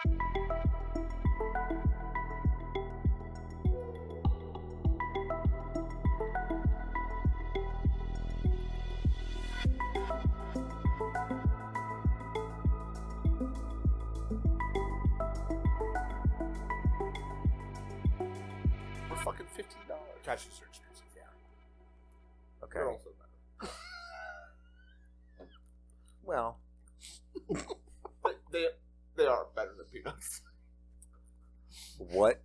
Fucking $15. Cashews are expensive, yeah. Okay. They're also better. Well, they are better than peanuts. what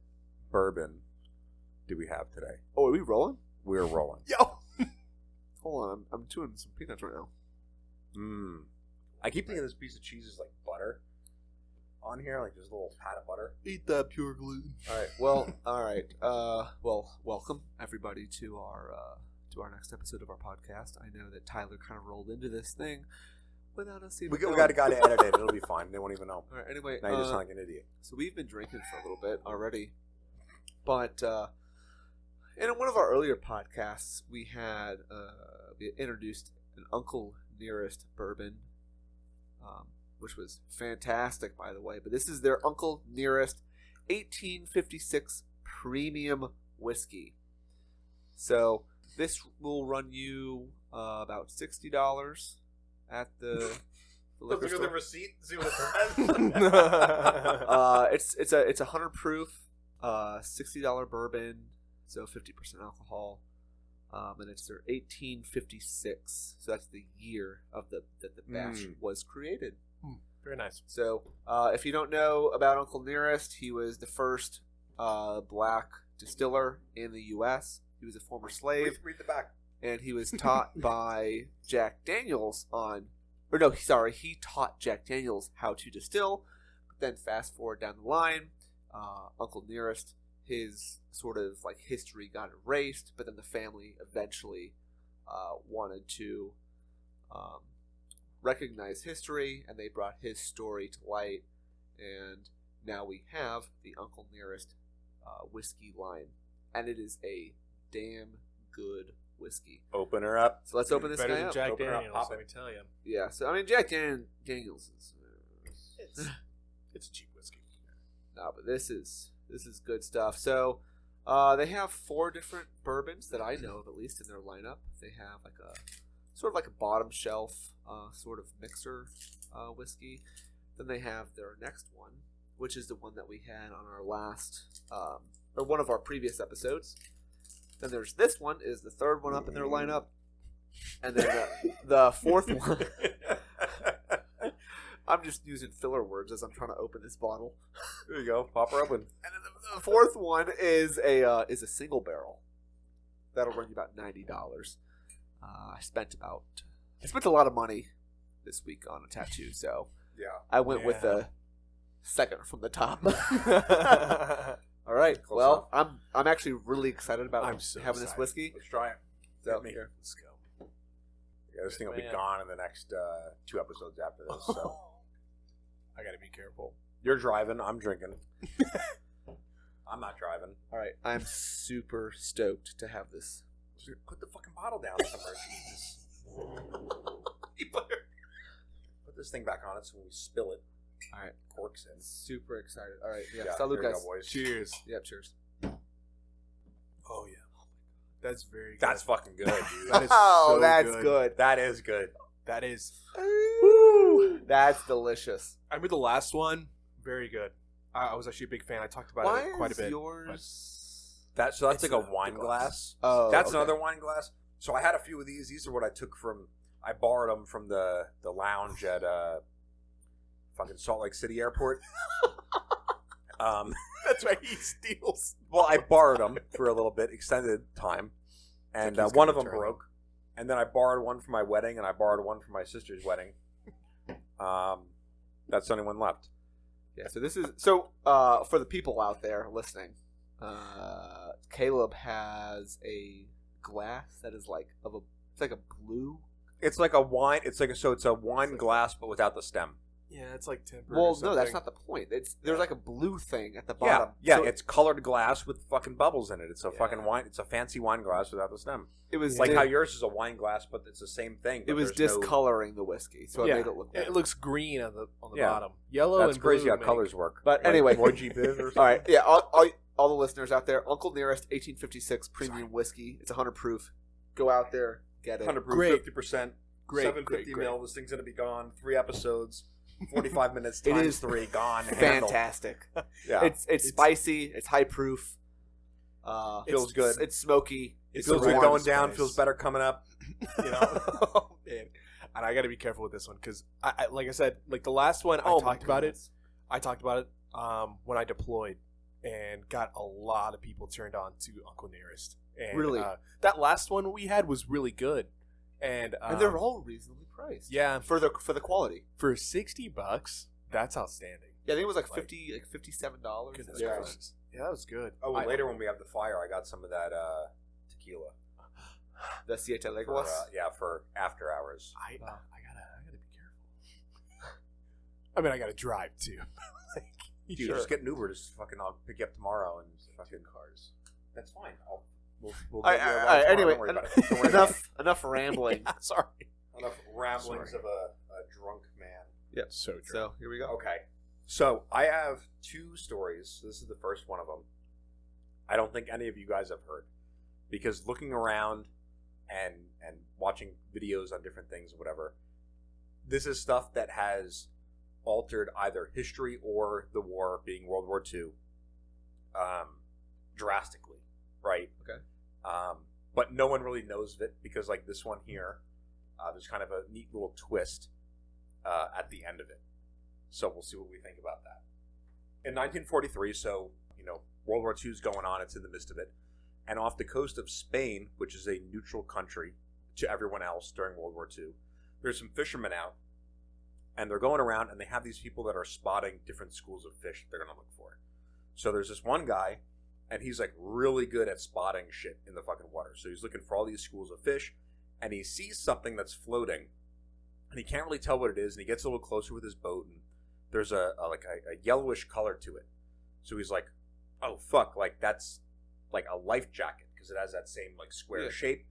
bourbon do we have today? Oh, are we rolling? We're rolling. Yo! Hold on, I'm chewing some peanuts right now. I keep thinking this piece of cheese is like butter on here, like just a little pat of butter. Eat that pure gluten. All right. Well, welcome everybody to our next episode of our podcast. I know that Tyler kind of rolled into this thing without us even. We got a guy to edit it. It'll be fine. They won't even know. All right. Anyway, Now you just sound like an idiot. So we've been drinking for a little bit already, but in one of our earlier podcasts, we introduced an Uncle Nearest bourbon. Which was fantastic, by the way. But this is their Uncle Nearest 1856 Premium Whiskey. So this will run you about $60 at the liquor store. The receipt. See what it says. It's 100 proof, $60 bourbon, so 50% alcohol, and it's their 1856. So that's the year of that the batch was created. Very nice. So, if you don't know about Uncle Nearest, he was the first black distiller in the U.S. He was a former slave. Read the back. And he was taught by Jack Daniels he taught Jack Daniels how to distill. But then fast forward down the line, Uncle Nearest, his sort of like history got erased, but then the family eventually wanted to recognize history, and they brought his story to light, and now we have the Uncle Nearest whiskey line, and it is a damn good whiskey. Open her up. So let's open this Better guy than up. Jack Open her up, Daniels, pop let it. me tell you. Yeah, so I mean Jack Daniels is It's a cheap whiskey. no, but this is good stuff. So they have 4 different bourbons that I know of, at least in their lineup. They have like a sort of like a bottom shelf sort of mixer whiskey. Then they have their next one, which is the one that we had on our last or one of our previous episodes. Then there's this one, is the third one up in their lineup, and then the fourth one. I'm just using filler words as I'm trying to open this bottle. There you go. Pop her open. And then the fourth one is a single barrel. That'll run you about $90. I spent a lot of money this week on a tattoo, so Yeah. I went with the second from the top. All right. Close Well, I'm actually really excited about I'm so having this excited. whiskey. Let's try it. So me. here. Let's go. Yeah, this thing will be Man. gone in the next 2 episodes after this. So I gotta be careful. you're driving. I'm drinking. I'm not driving. All right. I'm super stoked to have this. Put the fucking bottle down somewhere. Jesus. Put this thing back on it so when we spill it, All right. corks in. Super excited. All right. Yeah. Yeah, Salud, here you guys. go, boys. Cheers. Yeah. Cheers. Oh yeah. That's very good. That's fucking good, dude. That is Oh, so that's good. good. That is good. That is. Woo, that's delicious. I mean, the last one, very good. I was actually a big fan. I talked about Why it quite a is bit. yours? That's It's like a the wine glass. glass. Oh, That's okay. another wine glass. So I had a few of these. These are what I took from. I borrowed them from the lounge at fucking Salt Lake City Airport. That's right. He steals. Well, I borrowed them for a little bit, extended time, and He's one gonna of them return broke. And then I borrowed one for my wedding, and I borrowed one for my sister's wedding. That's the only one left. Yeah, so this is for the people out there listening. Caleb has a glass that is like it's like a blue. It's like a wine. It's a wine glass, but without the stem. Yeah, it's like tempered. Well, no, that's not the point. There's like a blue thing at the Yeah, bottom. yeah, So it's colored glass with fucking bubbles in it. It's a Yeah. fucking wine. It's a fancy wine glass without the stem. it was It's like di- how yours is a wine glass, but it's the same thing. it but was there's no- discoloring the whiskey, so it made it look. It looks green on the Yeah. bottom. Yellow That's and crazy blue how make- colors work. But Like anyway. Roy G. Biv or something. All right, yeah, all the listeners out there, Uncle Nearest 1856 premium whiskey. It's 100 proof. Go out there, get it. 100 proof, Great. 50%, Great, 750 great, mil. This thing's gonna be gone. 3 episodes, 45 minutes It times is 3 gone. handled. Fantastic. Yeah, It's spicy. It's high proof. Feels good. It's smoky. it it's feels a good warm going down. spice. Feels better coming up. You know, oh, man. And I got to be careful with this one because, I like I said, like the last one, Oh, I my talked about it. goodness. I talked about it when I deployed and got a lot of people turned on to Uncle Nearest. And, Really? that last one we had was really good, and they're all reasonably priced. yeah, for the quality. for $60, that's outstanding. Yeah, I think it was like Like- $57. Goodness Yeah. gracious. Yeah, that was good. Oh, and later when we have the fire, I got some of that tequila. The Siete For, Leguas. for after hours. I gotta be careful. I mean, I gotta drive too. Like, Dude, sure. just get an Uber. Just fucking, I'll pick you up tomorrow and fucking cars. That's fine. We'll All get right, you a all ride right, tomorrow. anyway, Don't worry about it. Don't worry about it. enough rambling. Yeah, sorry. Enough ramblings Sorry. of a drunk man. So true. So here we go. Okay. So I have 2 stories. This is the first one of them. I don't think any of you guys have heard. Because looking around and watching videos on different things or whatever, this is stuff that has altered either history or the war, being World War II, drastically, right? Okay. But no one really knows of it because, like this one here, there's kind of a neat little twist at the end of it. So we'll see what we think about that. In 1943, so, World War II is going on. It's in the midst of it. And off the coast of Spain, which is a neutral country to everyone else during World War II, there's some fishermen out. And they're going around, and they have these people that are spotting different schools of fish they're going to look for. So there's this one guy, and he's like really good at spotting shit in the fucking water. So he's looking for all these schools of fish, and he sees something that's floating, and he can't really tell what it is. And he gets a little closer with his boat, and there's a yellowish color to it. So he's like, "Oh fuck! Like that's like a life jacket because it has that same like square shape."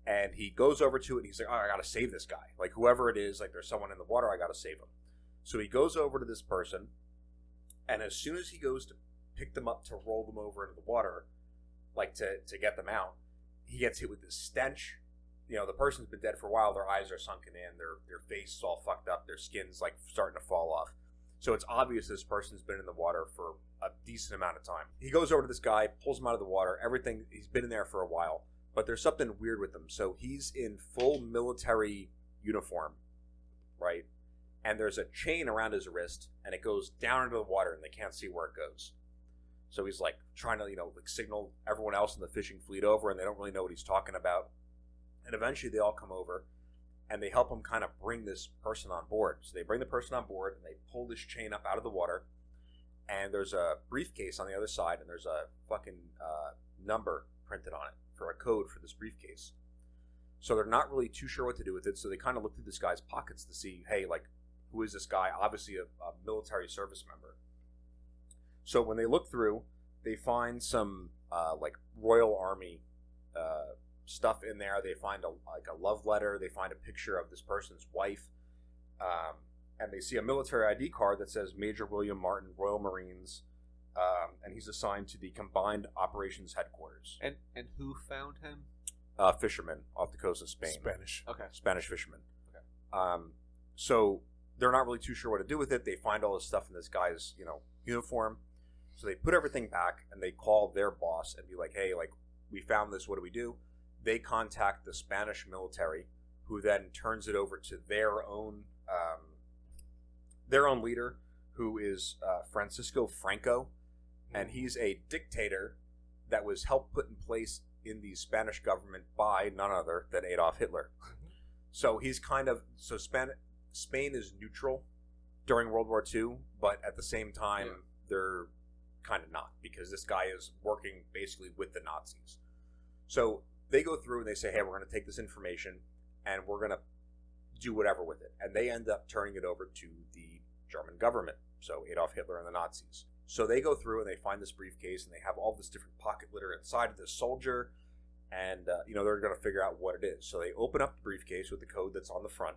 And he goes over to it, and he's like, "Oh, I gotta save this guy. Like whoever it is, like there's someone in the water. I gotta save him." So he goes over to this person, and as soon as he goes to pick them up to roll them over into the water, like to get them out, he gets hit with this stench. The person's been dead for a while. Their eyes are sunken in. Their face is all fucked up. Their skin's like starting to fall off. So it's obvious this person's been in the water for a decent amount of time. He goes over to this guy, pulls him out of the water. Everything, he's been in there for a while. But there's something weird with him. So he's in full military uniform, right? And there's a chain around his wrist, and it goes down into the water, and they can't see where it goes. So he's like trying to, like signal everyone else in the fishing fleet over, and they don't really know what he's talking about. And eventually they all come over, and they help him kind of bring this person on board. So they bring the person on board, and they pull this chain up out of the water, and there's a briefcase on the other side, and there's a fucking number printed on it for a code for this briefcase. So they're not really too sure what to do with it, so they kind of look through this guy's pockets to see, hey, like, who is this guy? Obviously a military service member. So when they look through, they find some like Royal Army stuff in there. They find a love letter. They find a picture of this person's wife, and they see a military ID card that says Major William Martin, Royal Marines, and he's assigned to the Combined Operations Headquarters. And who found him? Fisherman off the coast of Spain. Spanish. Okay. Spanish fishermen. Okay. So they're not really too sure what to do with it. They find all this stuff in this guy's, uniform. So they put everything back, and they call their boss and be like, hey, like, we found this. What do we do? They contact the Spanish military, who then turns it over to their own leader, who is Francisco Franco, and he's a dictator that was helped put in place in the Spanish government by none other than Adolf Hitler. So he's Spain is neutral during World War II, but at the same time, they're kind of not, because this guy is working basically with the Nazis. So they go through and they say, hey, we're going to take this information and we're going to do whatever with it. And they end up turning it over to the German government, so Adolf Hitler and the Nazis. So they go through and they find this briefcase, and they have all this different pocket litter inside of this soldier, and they're going to figure out what it is. So they open up the briefcase with the code that's on the front,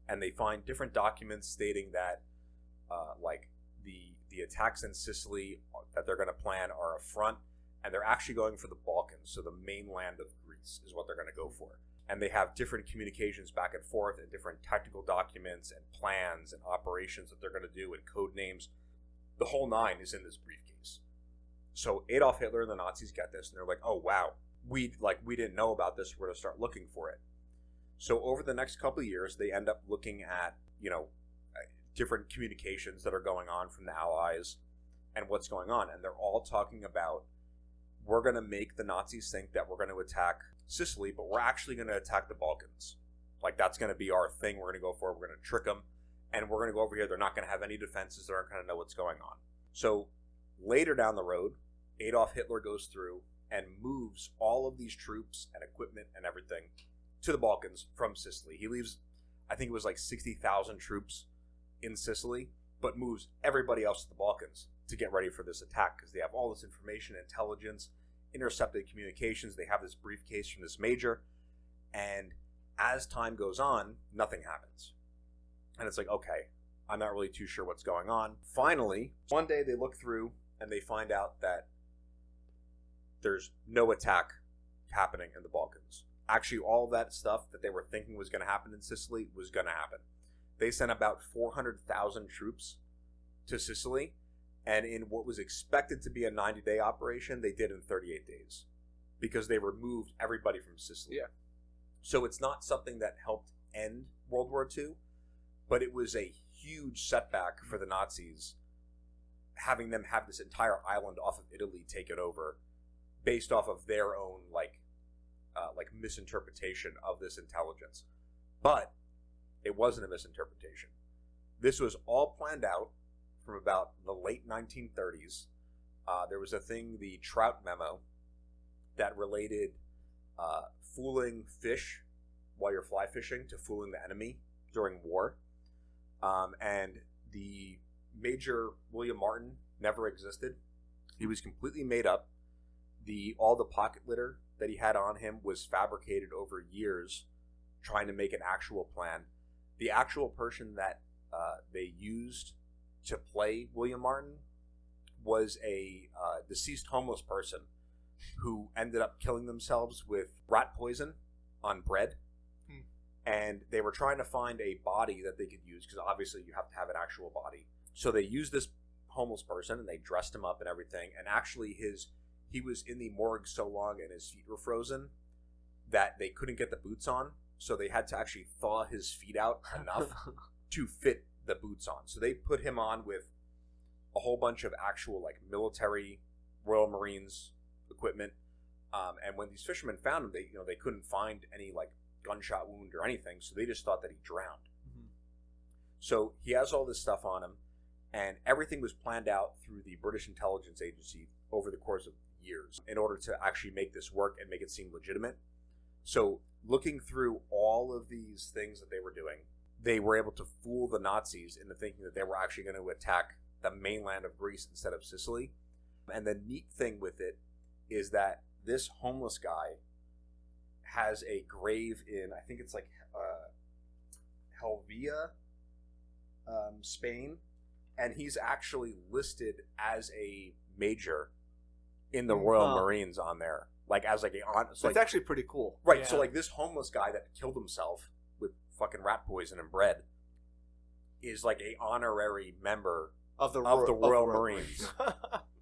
and they find different documents stating that like the attacks in Sicily that they're going to plan are a front, and they're actually going for the Balkans, so the mainland of Greece is what they're going to go for. And they have different communications back and forth, and different technical documents and plans and operations that they're going to do, and code names. The whole nine is in this briefcase. So Adolf Hitler and the Nazis get this, and they're like, "Oh wow, we didn't know about this. We're going to start looking for it." So over the next couple of years, they end up looking at different communications that are going on from the Allies and what's going on, and they're all talking about, we're going to make the Nazis think that we're going to attack Sicily, but we're actually going to attack the Balkans. Like, that's going to be our thing. We're going to go for it. We're going to trick them, and we're going to go over here. They're not going to have any defenses. They aren't going to know what's going on. So later down the road, Adolf Hitler goes through and moves all of these troops and equipment and everything to the Balkans from Sicily. He leaves, I think it was like 60,000 troops in Sicily, but moves everybody else to the Balkans to get ready for this attack, because they have all this information, intelligence, intercepted communications. They have this briefcase from this major, and as time goes on, nothing happens. And it's like, okay, I'm not really too sure what's going on. Finally, one day they look through and they find out that there's no attack happening in the Balkans. Actually, all that stuff that they were thinking was going to happen in Sicily was going to happen. They sent about 400,000 troops to Sicily, and in what was expected to be a 90-day operation, they did in 38 days, because they removed everybody from Sicily. Yeah. So it's not something that helped end World War II, but it was a huge setback for the Nazis, having them have this entire island off of Italy taken over, based off of their own like misinterpretation of this intelligence. But it wasn't a misinterpretation. This was all planned out from about the late 1930s. There was a thing, the Trout Memo, that related fooling fish while you're fly fishing to fooling the enemy during war. And the Major William Martin never existed. He was completely made up. All the pocket litter that he had on him was fabricated over years, trying to make an actual plan. The actual person that they used to play William Martin was a deceased homeless person who ended up killing themselves with rat poison on bread. And they were trying to find a body that they could use, because obviously you have to have an actual body. So they used this homeless person, and they dressed him up and everything. And actually he was in the morgue so long and his feet were frozen that they couldn't get the boots on. So they had to actually thaw his feet out enough to fit the boots on. So they put him on with a whole bunch of actual like military Royal Marines equipment. And when these fishermen found him, they couldn't find any like gunshot wound or anything. So they just thought that he drowned. Mm-hmm. So he has all this stuff on him, and everything was planned out through the British intelligence agency over the course of years in order to actually make this work and make it seem legitimate. So looking through all of these things that they were doing, they were able to fool the Nazis into thinking that they were actually going to attack the mainland of Greece instead of Sicily. And the neat thing with it is that this homeless guy has a grave in, I think it's like Helvia, Spain, and he's actually listed as a major in the Royal Marines on there, like as like a. So it's actually pretty cool, right? Yeah. So like this homeless guy that killed himself with fucking rat poison and bread is like a honorary member of the Royal Marines.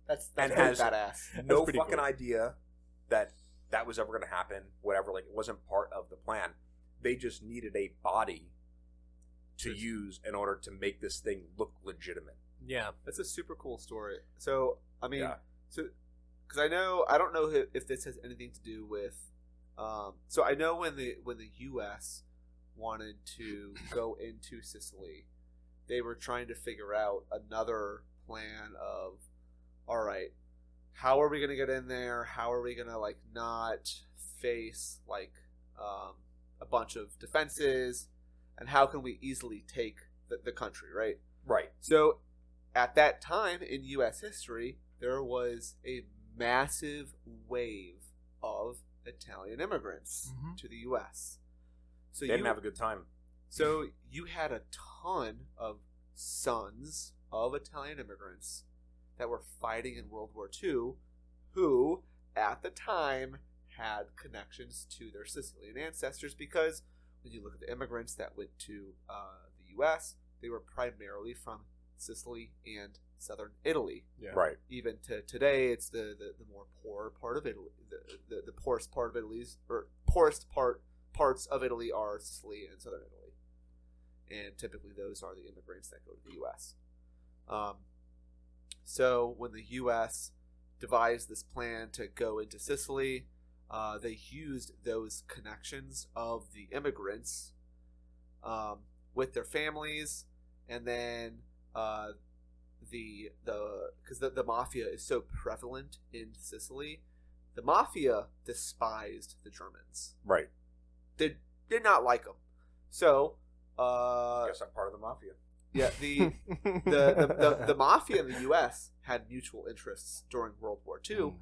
That's and pretty has badass. No pretty fucking cool. idea that was ever going to happen. Whatever, like it wasn't part of the plan. They just needed a body to use in order to make this thing look legitimate. Yeah. That's a super cool story. So I mean, Yeah. because I don't know if this has anything to do with. So I know when the U.S. wanted to go into Sicily, they were trying to figure out another plan of, all right, how are we going to get in there? How are we going to like not face like a bunch of defenses, and how can we easily take the country, right? Right. So at that time in U.S. history, there was a massive wave of Italian immigrants to the U.S. So they didn't have a good time. So you had a ton of sons of Italian immigrants that were fighting in World War II who, at the time, had connections to their Sicilian ancestors, because when you look at the immigrants that went to the U.S., they were primarily from Sicily and southern Italy. Yeah. Right. Even to today, it's the more poor part of Italy. The poorest part of Italy's, or poorest parts of Italy are Sicily and southern Italy. And typically those are the immigrants that go to the U.S. So when the U.S. devised this plan to go into Sicily, they used those connections of the immigrants with their families, and then because the mafia is so prevalent in Sicily, the mafia despised the Germans. Right. They did not like them. So I guess I'm part of the mafia. yeah, the mafia in the U.S. had mutual interests during World War II.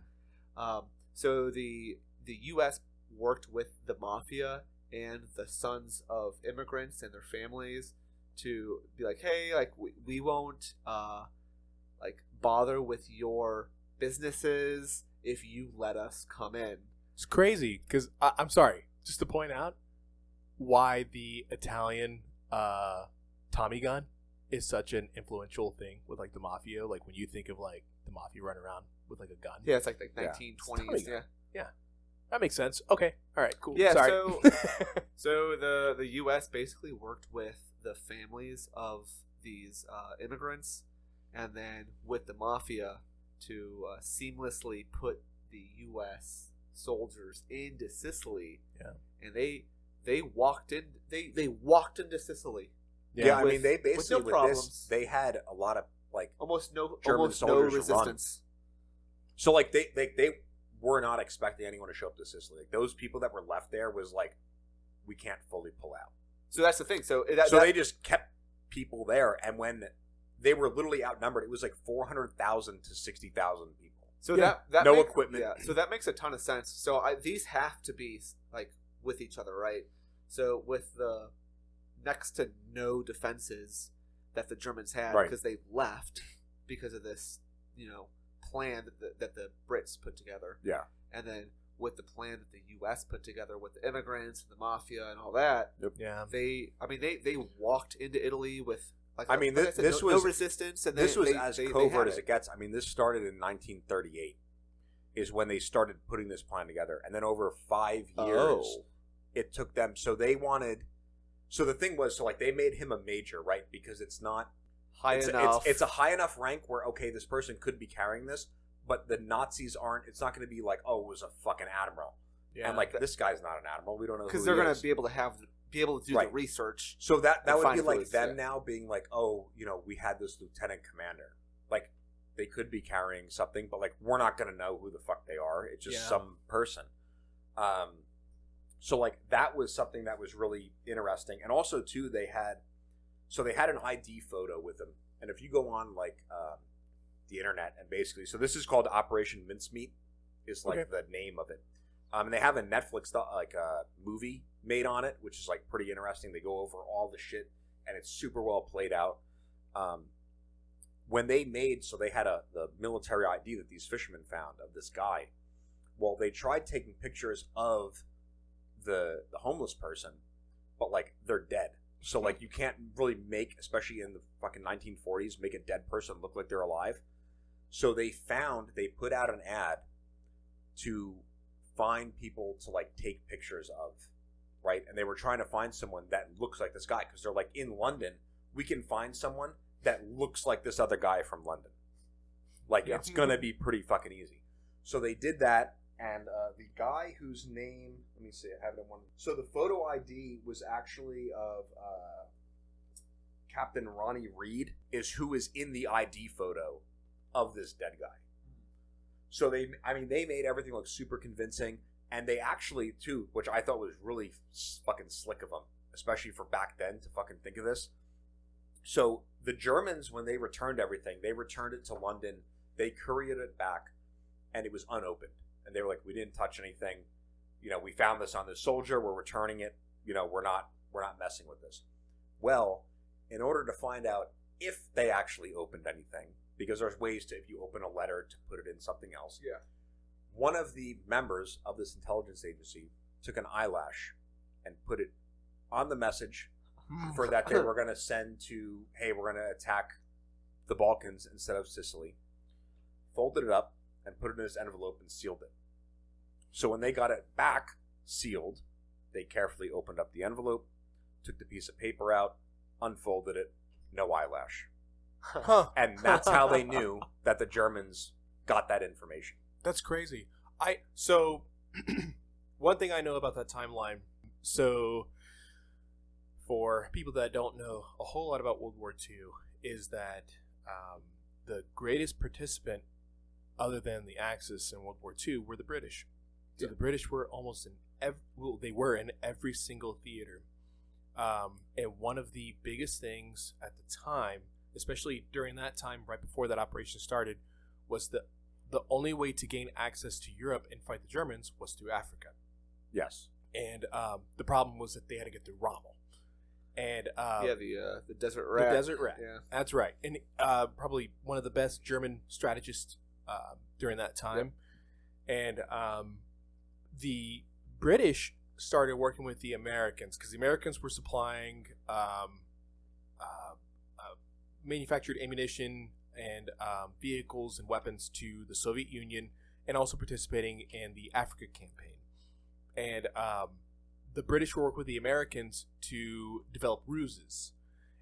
So the U.S. worked with the mafia and the sons of immigrants and their families to be like, hey, like we won't like bother with your businesses if you let us come in. It's crazy because I'm sorry, just to point out why the Italian Tommy gun is such an influential thing with like the mafia. Like when you think of like the mafia running around with like a gun. Yeah, it's like 1920s. Yeah, that makes sense. Okay, all right, cool. Yeah, sorry. so the U.S. basically worked with the families of these immigrants, and then with the mafia to seamlessly put the U.S. soldiers into Sicily. Yeah, and they walked in. They walked into Sicily. Yeah, I mean, they basically with no with this, problems. they had a lot of like almost no soldiers resistance. So like they were not expecting anyone to show up to Sicily. Like, those people that were left there was like, we can't fully pull out. So that's the thing. So they just kept people there, and when they were literally outnumbered, it was like 400,000 to 60,000 people. So Yeah. that No makes, equipment. Yeah. So that makes a ton of sense. So these have to be like with each other, right? So with the next to no defenses that the Germans had, Right. because they left because of this, plan that the Brits put together. Yeah. And then with the plan that the U.S. put together with the immigrants and the mafia and all that, yeah. they walked into Italy with like this no was resistance, and this was they as had covert as it gets. I mean, this started in 1938, is when they started putting this plan together, and then over 5 years, it took them. So they wanted. So the thing was, like they made him a major, right? Because it's not high enough. It's a high enough rank where okay, this person could be carrying this, but the Nazis aren't. It's not going to be like, oh, it was a fucking admiral, and like this guy's not an admiral. We don't know because who they're he going is. to be able to do the research. So that would find be like who them is, now being like, oh, we had this lieutenant commander. Like they could be carrying something, but like we're not going to know who the fuck they are. It's just some person. So like that was something that was really interesting, and also too they had an ID photo with them, and if you go on like the internet and basically, so this is called Operation Mincemeat, is like the name of it, and they have a Netflix like a movie made on it, which is like pretty interesting. They go over all the shit, and it's super well played out. When they had the military ID that these fishermen found of this guy. Well, they tried taking pictures of the homeless person, but like they're dead. So like you can't really make, especially in the fucking 1940s, make a dead person look like they're alive. So they put out an ad to find people to like take pictures of, right? And they were trying to find someone that looks like this guy, because they're like, in London, we can find someone that looks like this other guy from London. Like it's gonna be pretty fucking easy. So they did that. And the guy whose name, let me see, I have it in one. So the photo ID was actually of Captain Ronnie Reed, who is in the ID photo of this dead guy. So they made everything look super convincing, and they actually too, which I thought was really fucking slick of them, especially for back then to fucking think of this. So the Germans, when they returned everything, they returned it to London. They couriered it back, and it was unopened. And they were like, "We didn't touch anything. We found this on this soldier. We're returning it. We're not messing with this." Well, in order to find out if they actually opened anything, because there's ways to, if you open a letter, to put it in something else. Yeah. One of the members of this intelligence agency took an eyelash and put it on the message for that they were going to send to, hey, we're going to attack the Balkans instead of Sicily, folded it up and put it in this envelope and sealed it. So when they got it back sealed, they carefully opened up the envelope, took the piece of paper out, unfolded it, no eyelash. Huh. And that's how they knew that the Germans got that information. That's crazy. So one thing I know about that timeline, so for people that don't know a whole lot about World War II, is that the greatest participant other than the Axis in World War II were the British. So the British were almost in every single theater. And one of the biggest things at the time, especially during that time, right before that operation started, was the only way to gain access to Europe and fight the Germans was through Africa. Yes. And the problem was that they had to get through Rommel. And the Desert Rat. The Desert Rat. Yeah. That's right. And probably one of the best German strategists during that time. Yep. And the British started working with the Americans because the Americans were supplying manufactured ammunition and vehicles and weapons to the Soviet Union, and also participating in the Africa campaign. And the British worked with the Americans to develop ruses.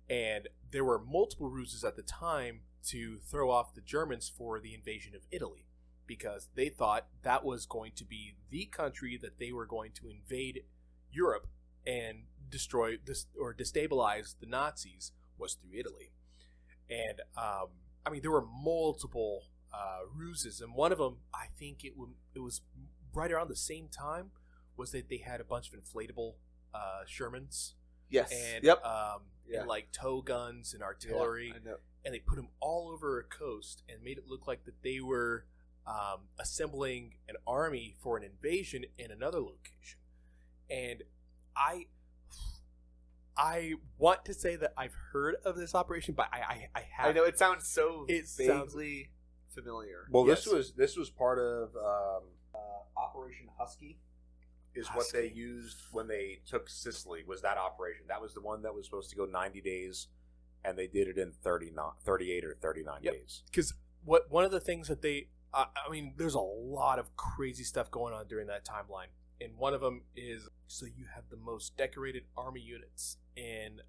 And there were multiple ruses at the time to throw off the Germans for the invasion of Italy, because they thought that was going to be the country that they were going to invade Europe and destroy this or destabilize the Nazis was through Italy. And there were multiple ruses, and one of them, I think it was right around the same time, was that they had a bunch of inflatable Shermans. Yes. And, yep. And like tow guns and artillery. Yeah, I know. And they put them all over a coast and made it look like that they were assembling an army for an invasion in another location. And I want to say that I've heard of this operation, but I haven't. I know it sounds so vaguely familiar. Well, yes. this was part of Operation Husky. Is what they used when they took Sicily. Was that operation? That was the one that was supposed to go 90 days, and they did it in 38 or 39 days. Because one of the things that they, there's a lot of crazy stuff going on during that timeline, and one of them is, so you have the most decorated army units in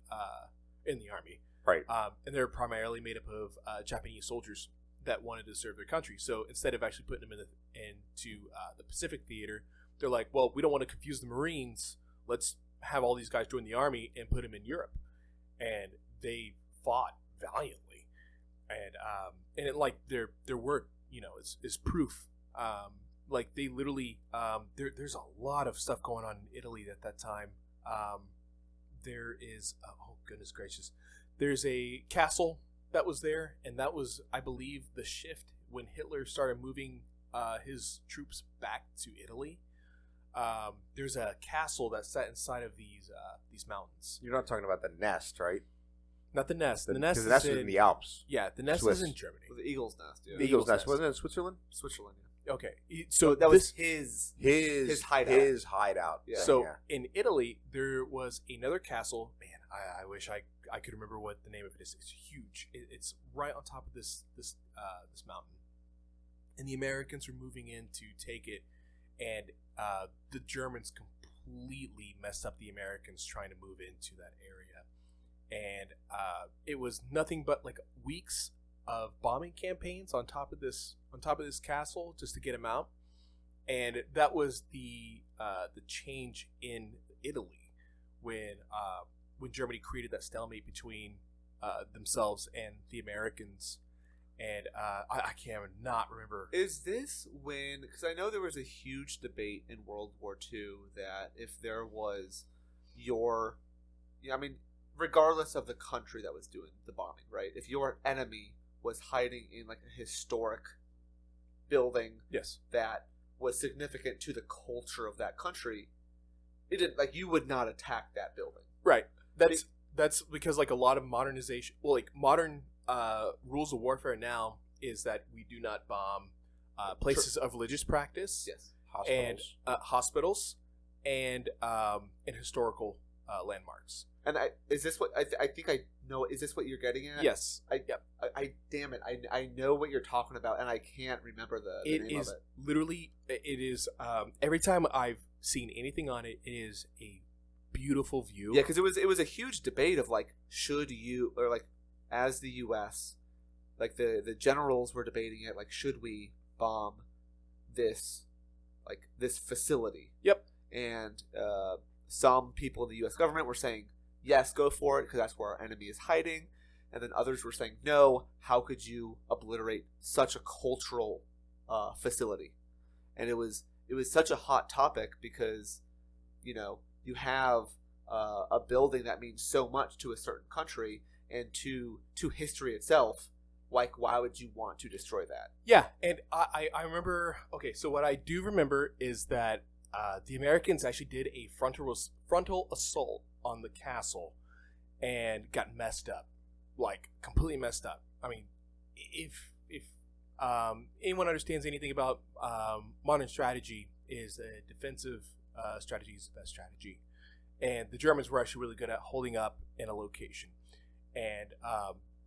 the army, right? And they're primarily made up of Japanese soldiers that wanted to serve their country. So instead of actually putting them into the Pacific theater, they're like, well, we don't want to confuse the Marines. Let's have all these guys join the army and put them in Europe. And they fought valiantly. And it, like their work, is proof. Like they literally, there's a lot of stuff going on in Italy at that time. There is, oh goodness gracious, there's a castle that was there, and that was, I believe, the shift when Hitler started moving his troops back to Italy. There's a castle that's set inside of these mountains. You're not talking about the nest, right? Not the nest. The nest is in the Alps. Yeah, the nest Swiss. is in Germany. The Eagle's Nest. Yeah. The Eagle's Nest wasn't it in Switzerland? Switzerland. Yeah. Okay, so that was his hideout. His hideout. Yeah. So in Italy, there was another castle. Man, I wish I could remember what the name of it is. It's huge. It's right on top of this mountain, and the Americans are moving in to take it, and the Germans completely messed up the Americans trying to move into that area, and it was nothing but like weeks of bombing campaigns on top of this castle just to get them out. And that was the change in Italy when Germany created that stalemate between themselves and the Americans. And I can't not remember. Is this when? Because I know there was a huge debate in World War II that if there was regardless of the country that was doing the bombing, right? If your enemy was hiding in like a historic building Yes. that was significant to the culture of that country, it didn't like you would not attack that building. Right. That's because like a lot of modernization, well, like modern rules of warfare now is that we do not bomb places of religious practice. Yes. Hospitals and historical landmarks. And is this what I think I know? Is this what you're getting at? Yes. I damn it! I know what you're talking about, and I can't remember the name of it. Literally, it is. Every time I've seen anything on it, it is a beautiful view. Yeah, because it was a huge debate of like, should you, or like, as the U.S., like the generals were debating it, like, should we bomb this facility? Yep. And some people in the U.S. government were saying, yes, go for it, because that's where our enemy is hiding. And then others were saying, no, how could you obliterate such a cultural facility? And it was such a hot topic because, you know, you have a building that means so much to a certain country and to history itself. Like, why would you want to destroy that? Yeah, and I remember. Okay, so what I do remember is that the Americans actually did a frontal assault on the castle and got messed up, like completely messed up. I mean, if anyone understands anything about modern strategy, is a defensive strategy is the best strategy, and the Germans were actually really good at holding up in a location. And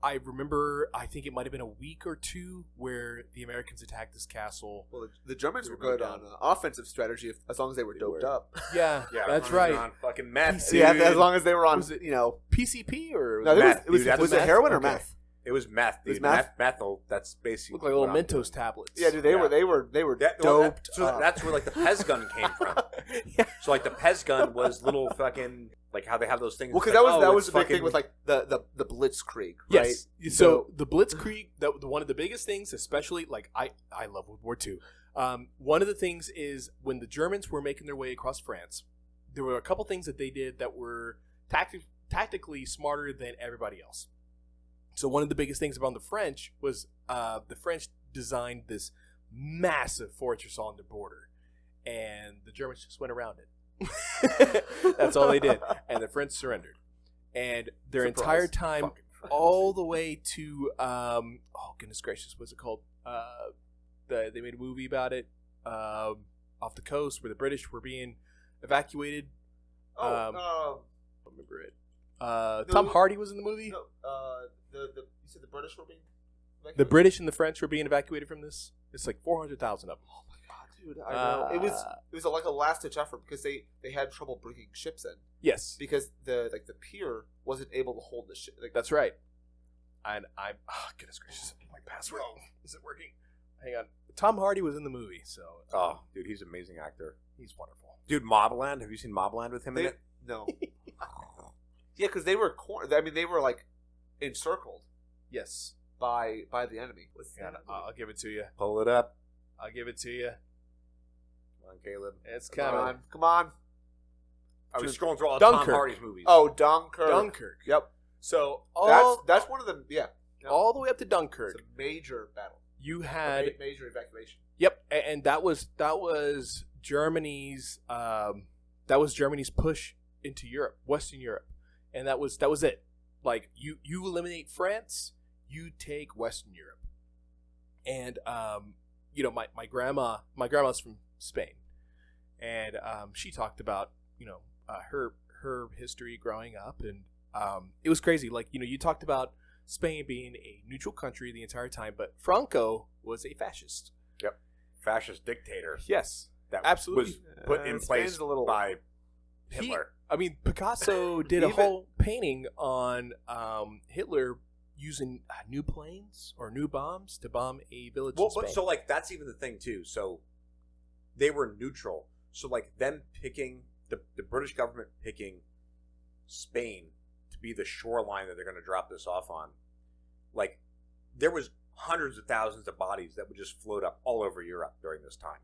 I remember, I think it might have been a week or two where the Americans attacked this castle. Well, the Germans were good on offensive strategy as long as they were doped up. Yeah, that's right. On fucking meth, Yeah, as long as they were on, PCP or no, meth, was it heroin or meth? It was meth. It was meth? Methyl. That's basically looked like little Mentos tablets. Yeah, dude, they were doped. So that's where like the Pez gun came from. Yeah. So like the Pez gun was little fucking like how they have those things. Well, because like, that was the big thing with like the Blitzkrieg, right? Yes. So the Blitzkrieg, one of the biggest things, especially like I love World War II. One of the things is when the Germans were making their way across France, there were a couple things that they did that were tactically smarter than everybody else. So one of the biggest things about the French was the French designed this massive fortress on the border, and the Germans just went around it. That's all they did, and the French surrendered. And their entire time, all the way to oh goodness gracious, what's it called? They made a movie about it off the coast where the British were being evacuated. I remember it. Tom Hardy was in the movie. No, you said the British were being evacuated? The British and the French were being evacuated from this. It's like 400,000 of them. Oh my god, dude! I know it was like a last ditch effort because they had trouble bringing ships in. Yes, because the pier wasn't able to hold the ship. That's right. And I'm goodness gracious, my password is it working? Hang on. Tom Hardy was in the movie, so oh, dude, he's an amazing actor. He's wonderful. Dude, Mobland. Have you seen Mobland with him in it? No. Yeah, because they were they were like encircled. Yes. By the enemy. I'll give it to you. Pull it up. I'll give it to you. Come on, Caleb. It's coming. Come on. I was scrolling through all Dunkirk. Tom Hardy's movies. Oh, Dunkirk. Dunkirk. Yep. So that's one of them. Yeah. All the way up to Dunkirk. It's a major battle. You had major evacuation. Yep, and that was Germany's push into Europe, Western Europe, and that was it. Like you eliminate France, you take Western Europe, and my grandma's from Spain, and she talked about her history growing up, and it was crazy. Like you talked about Spain being a neutral country the entire time, but Franco was a fascist. Yep, fascist dictator. Yes, that absolutely was put in place by Hitler. Picasso did a whole painting on Hitler using new planes or new bombs to bomb a village in Spain. So like that's even the thing too. So they were neutral. So like them picking the British government picking Spain to be the shoreline that they're going to drop this off on. Like there was hundreds of thousands of bodies that would just float up all over Europe during this time.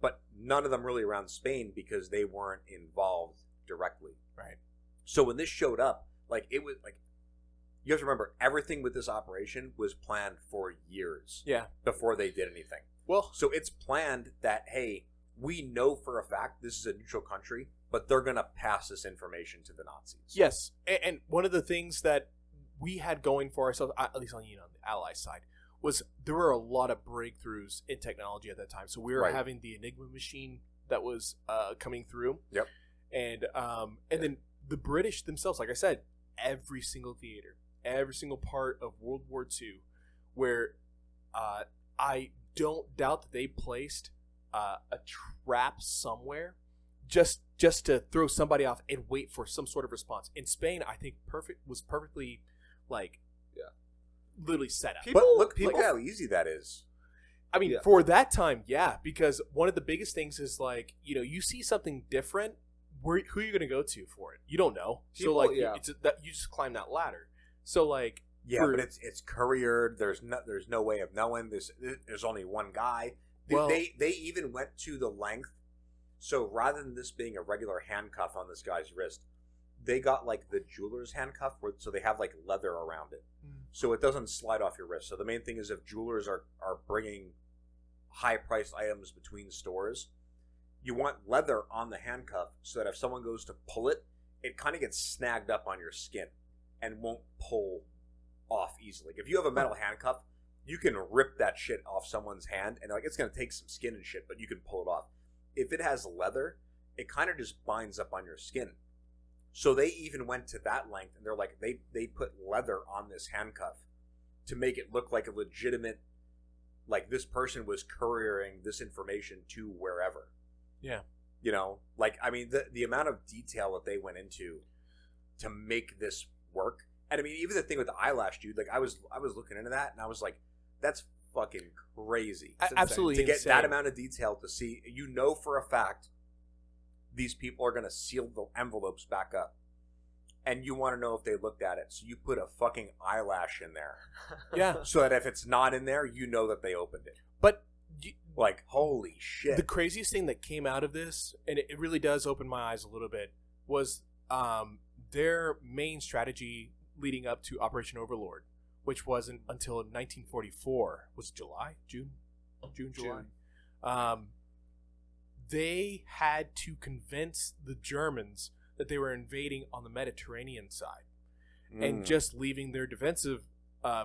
But none of them really around Spain because they weren't involved directly. Right. So when this showed up, like it was like you have to remember everything with this operation was planned for years. Yeah. Before they did anything. Well, so it's planned that hey, we know for a fact this is a neutral country, but they're gonna pass this information to the Nazis. Yes, and one of the things that we had going for ourselves, at least on the Allies side, was there were a lot of breakthroughs in technology at that time. So we were having the Enigma machine that was coming through. Yep. And then the British themselves, like I said, every single theater, every single part of World War II, where I don't doubt that they placed a trap somewhere just to throw somebody off and wait for some sort of response. In Spain, I think was perfectly like literally set up. But look how easy that is. I mean, for that time, because one of the biggest things is like, you see something different, who are you going to go to for it? You don't know. So like, you just climb that ladder. So like, but it's couriered. There's no way of knowing. There's only one guy. They even went to the length. So rather than this being a regular handcuff on this guy's wrist, they got like the jeweler's handcuff, so they have like leather around it, so it doesn't slide off your wrist. So the main thing is if jewelers are bringing high-priced items between stores, you want leather on the handcuff so that if someone goes to pull it, it kind of gets snagged up on your skin and won't pull off easily. If you have a metal handcuff, you can rip that shit off someone's hand, and like it's going to take some skin and shit, but you can pull it off. If it has leather, it kind of just binds up on your skin. So they even went to that length, and they're like, they put leather on this handcuff to make it look like a legitimate, like this person was couriering this information to wherever. Yeah. Like, I mean, the amount of detail that they went into to make this work. And I mean, even the thing with the eyelash dude, like I was looking into that, and I was like, that's fucking crazy. Absolutely to get insane. that amount of detail to see, for a fact these people are going to seal the envelopes back up, and you want to know if they looked at it, so you put a fucking eyelash in there. Yeah. So that if it's not in there, you know that they opened it. But like, holy shit. The craziest thing that came out of this, and it really does open my eyes a little bit, was their main strategy leading up to Operation Overlord, which wasn't until 1944. Was it June, July? They had to convince the Germans that they were invading on the Mediterranean side and just leaving their defensive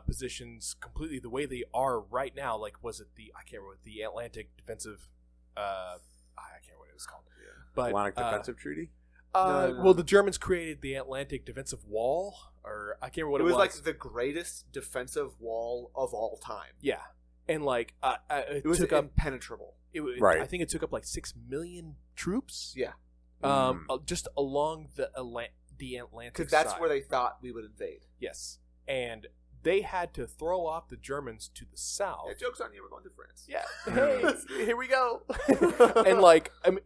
positions completely the way they are right now. Like, was it I can't remember, the Atlantic Defensive, I can't remember what it was called. Yeah. But, Atlantic Defensive Treaty? No. Well, the Germans created the Atlantic Defensive Wall, or I can't remember what it was. It was like the greatest defensive wall of all time. Yeah. And like, it was impenetrable. I think it took up like 6 million troops. Yeah. Just along the Atlantic because that's side. where they thought we would invade. Yes. And they had to throw off the Germans to the south. Yeah, joke's on you, we're going to France. Yeah. Hey, here we go.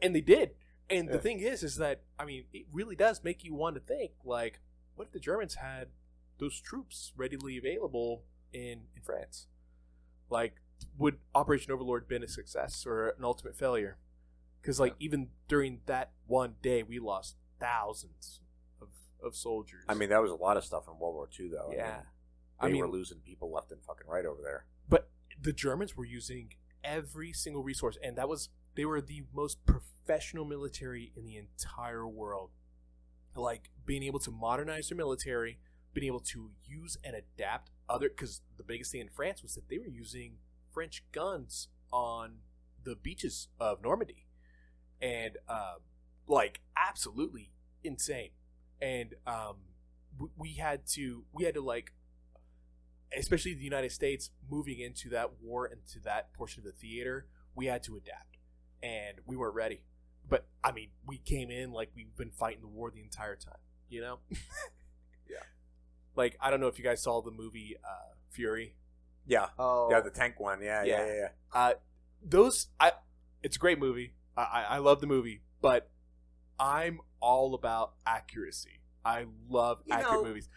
And they did. And the thing is that, I mean, it really does make you want to think, like, what if the Germans had those troops readily available in France? Like, would Operation Overlord been a success or an ultimate failure? Because, like, even during that one day, we lost thousands of soldiers. I mean, that was a lot of stuff in World War II, though. Yeah. I mean, they were losing people left and fucking right over there. But the Germans were using every single resource, and they were the most professional military in the entire world. Like, being able to modernize their military, being able to use and adapt because the biggest thing in France was that they were using French guns on the beaches of Normandy. And, like, absolutely insane. And we had to like, especially the United States moving into that war, into that portion of the theater, we had to adapt. And we weren't ready. But, I mean, we came in like we've been fighting the war the entire time, you know? Yeah. Like, I don't know if you guys saw the movie Fury. Yeah. Oh. Yeah, the tank one. Yeah. It's a great movie. I love the movie, but I'm all about accuracy. I love accurate movies.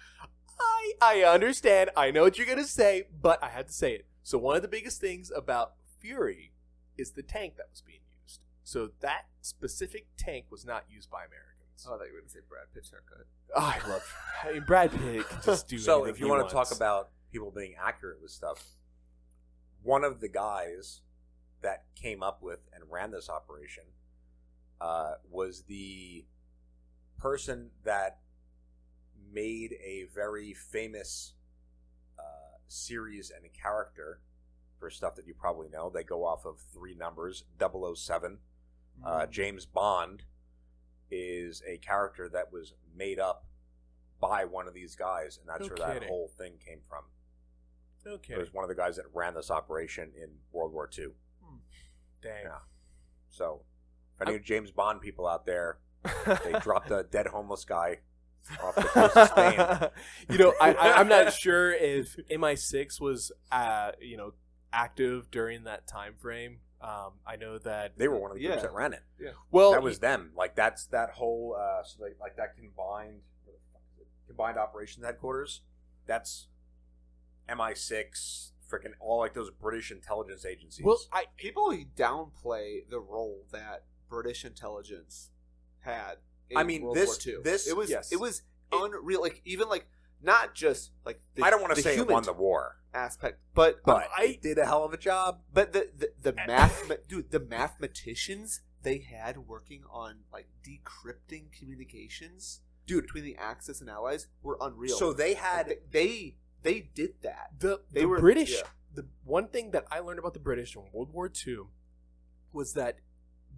I understand. I know what you're going to say, but I had to say it. So one of the biggest things about Fury is the tank that was being used. So that specific tank was not used by Americans. Germans. Oh, I thought you were going to say Brad Pitt's haircut. Oh, I mean, Brad Pitt can just do So anything if you he want to wants. talk about people being accurate with stuff, one of the guys that came up with and ran this operation was the person that made a very famous series and a character for stuff that you probably know. They go off of 3 numbers, 007. James Bond is a character that was made up by one of these guys, and that's No where that kidding. whole thing came from. Okay. It was one of the guys that ran this operation in World War II. Dang. Yeah. So, if any James Bond people out there, they dropped a dead homeless guy off the coast of Spain. You know, I'm not sure if MI6 was, active during that time frame. I know that They were one of the groups that ran it. Yeah. well, That was them. Like that's that whole that combined operations headquarters. That's MI6, freaking all like those British intelligence agencies. well, People downplay the role that British intelligence had in I mean, World this- War II. this- it was yes. it was unreal. Like even like not just like the, I don't want to the say it human won the war, aspect, but but it did a hell of a job. But the the mathematicians they had working on like decrypting communications, between the Axis and Allies were unreal. So they had Like, they did that. the were- British. yeah. The one thing that I learned about the British in World War II was that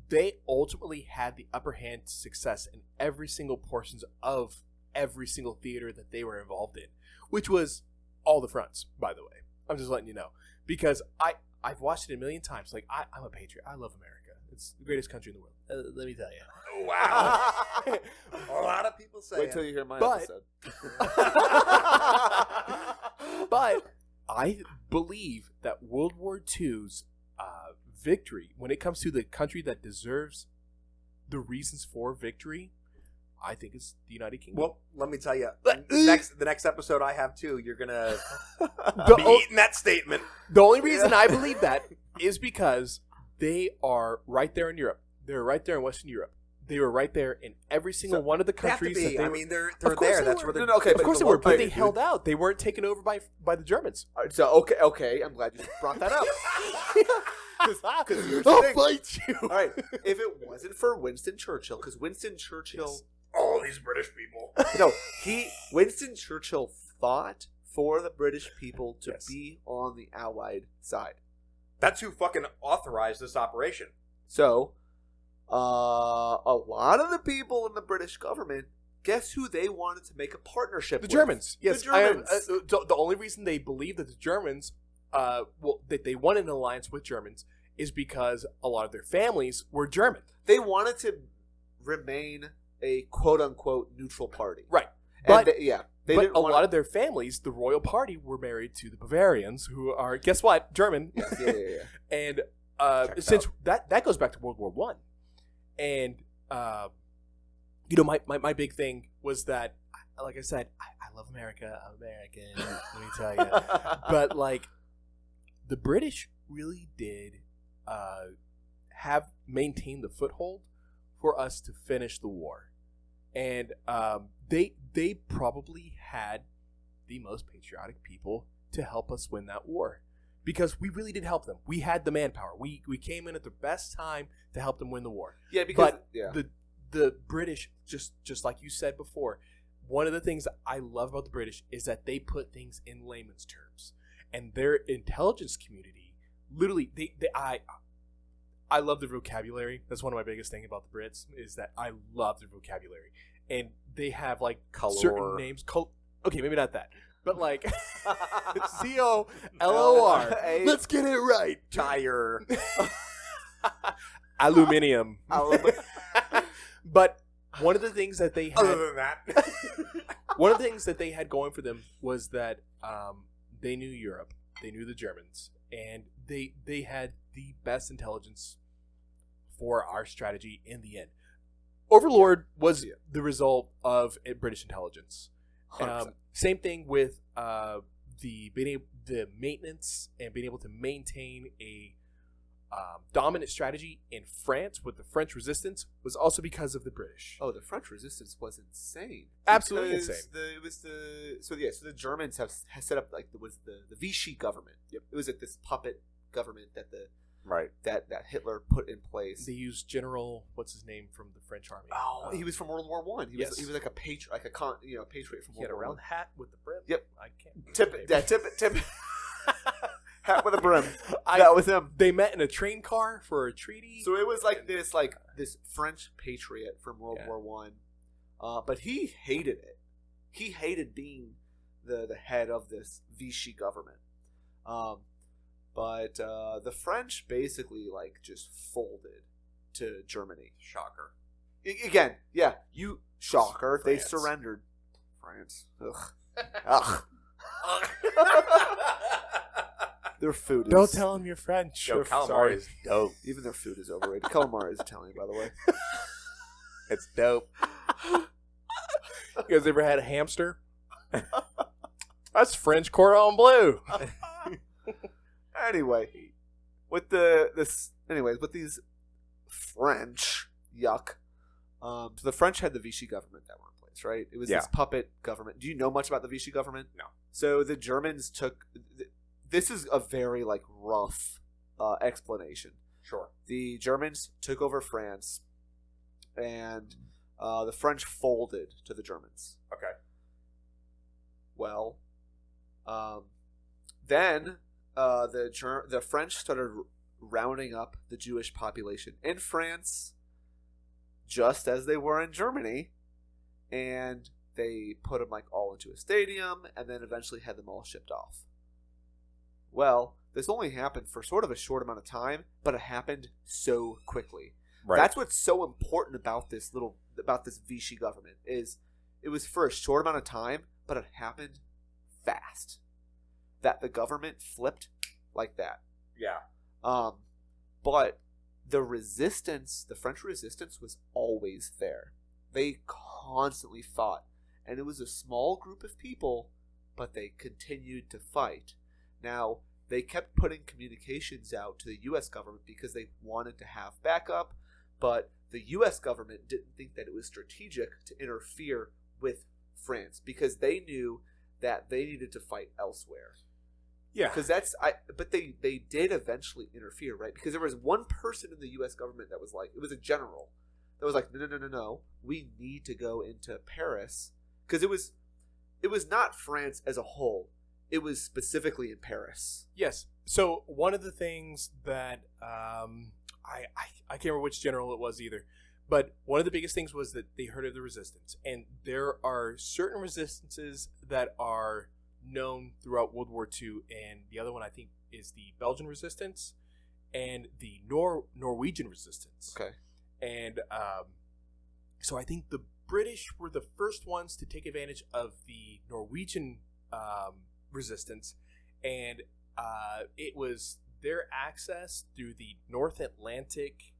they ultimately had the upper hand to success in every single portions of every single theater that they were involved in, which was all the fronts, by the way. I'm just letting you know. Because I've watched it a million times. Like, I'm a patriot. I love America. It's the greatest country in the world. Let me tell you. wow. A lot of people say Wait till you hear my But- episode. But I believe that World War II's victory, when it comes to the country that deserves the reasons for victory, I think it's the United Kingdom. Well, let me tell you. But- The next episode I have too, you're gonna The be o- eating that statement. The only reason I believe that is because they are right there in Europe. They're right there in Western Europe. They were right there in every single one of the They have to countries. be. that they I were, mean, they're Of course there. they That's were. where they're. No, okay, of but course the they were, one but thing, they dude. held out. They weren't taken over by the Germans. All right, so okay, I'm glad you brought that up. Because here's the I'll thing. fight you. All right, if it wasn't for Winston Churchill, because Winston Churchill, Yes. All these British people. no, Winston Churchill fought for the British people to Yes. be on the Allied side. That's who fucking authorized this operation. So, a lot of the people in the British government, guess who they wanted to make a partnership The with? Germans. Yes, The I am, Germans. the only reason they believe that the Germans, that they wanted an alliance with Germans is because a lot of their families were German. They wanted to remain a quote-unquote neutral party. Right. And But they but didn't a want lot of their families, the royal party, were married to the Bavarians, who are, guess what, German. yeah. And Checks since that goes back to World War One, and my big thing was that, like I said, I love America. I'm American. Let me tell you. But like, the British really did have maintained the foothold for us to finish the war, and they probably had the most patriotic people to help us win that war, because we really did help them. We had the manpower. We came in at the best time to help them win the war. Yeah, because But the British, just like you said before, one of the things that I love about the British is that they put things in layman's terms, and their intelligence community literally I love their vocabulary. That's one of my biggest things about the Brits, is that I love their vocabulary, and they have like certain names. Okay, maybe not that, but like COLOR. Let's get it right. Tire. Aluminium. But one of the things that they had, Other than that, one of the things that they had going for them was that they knew Europe, they knew the Germans, and they had the best intelligence for our strategy in the end. Overlord was the result of British intelligence. 100%. Same thing with the maintenance and being able to maintain a dominant strategy in France with the French resistance was also because of the British. Oh, the French resistance was insane. Absolutely Because insane. So the Germans have set up like the Vichy government. Yep. It was like this puppet government that that Hitler put in place. They used General, what's his name from the French army? Oh, he was from World War One. He was like a patriot, patriot from He had World a War round One. hat with the brim. Yep. I can't. Tip it. Hat with a brim. That was him. They met in a train car for a treaty. So it was this French patriot from World War One, but he hated it. He hated being the head of this Vichy government. But the French basically just folded to Germany. Shocker. Again, shocker. France. They surrendered. France. Ugh. Their food is... Don't tell them you're French. Yo, calamari is dope. Even their food is overrated. Calamari is Italian, by the way. It's dope. You guys ever had a hamster? That's French cordon bleu. Anyway, with these French, yuck. So the French had the Vichy government that were in place, right? It was this puppet government. Do you know much about the Vichy government? No. So the Germans took... This is a very rough explanation. Sure. The Germans took over France, and the French folded to the Germans. Okay. Well, then the French started rounding up the Jewish population in France, just as they were in Germany, and they put them all into a stadium, and then eventually had them all shipped off. Well, this only happened for sort of a short amount of time, but it happened so quickly. Right. That's what's so important about this Vichy government is it was for a short amount of time, but it happened fast. That the government flipped like that. Yeah. But the French resistance was always there. They constantly fought, and it was a small group of people, but they continued to fight. Now, they kept putting communications out to the U.S. government because they wanted to have backup, but the U.S. government didn't think that it was strategic to interfere with France because they knew that they needed to fight elsewhere. Yeah. Because but they did eventually interfere, right? Because there was one person in the U.S. government that was it was a general that was no, we need to go into Paris because it was not France as a whole. It was specifically in Paris. Yes. So one of the things that I can't remember which general it was either, but one of the biggest things was that they heard of the resistance, and there are certain resistances that are known throughout World War II, and the other one I think is the Belgian resistance and the Norwegian resistance. Okay. And so I think the British were the first ones to take advantage of the Norwegian resistance, and it was their access through the North Atlantic.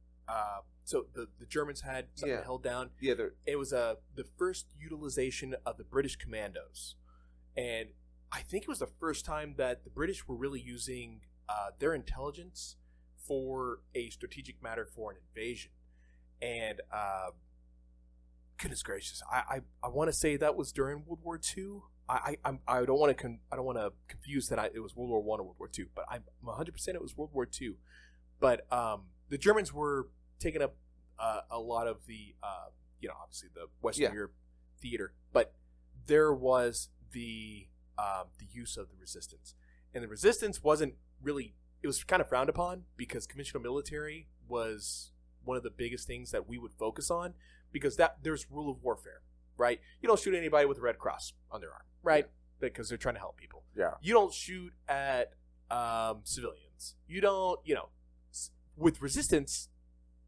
So the Germans had something held down. Yeah, it was the first utilization of the British commandos, and I think it was the first time that the British were really using their intelligence for a strategic matter for an invasion. And goodness gracious, I want to say that was during World War II. I don't want to confuse that it was World War I or World War II, but I'm 100% it was World War II. But the Germans were taking up a lot of the obviously the Western Europe theater, but there was the use of the resistance, and the resistance wasn't really, it was kind of frowned upon because conventional military was one of the biggest things that we would focus on because there's rule of warfare. Right? You don't shoot anybody with a red cross on their arm, right? Because they're trying to help people. Yeah. You don't shoot at civilians. You don't, with resistance,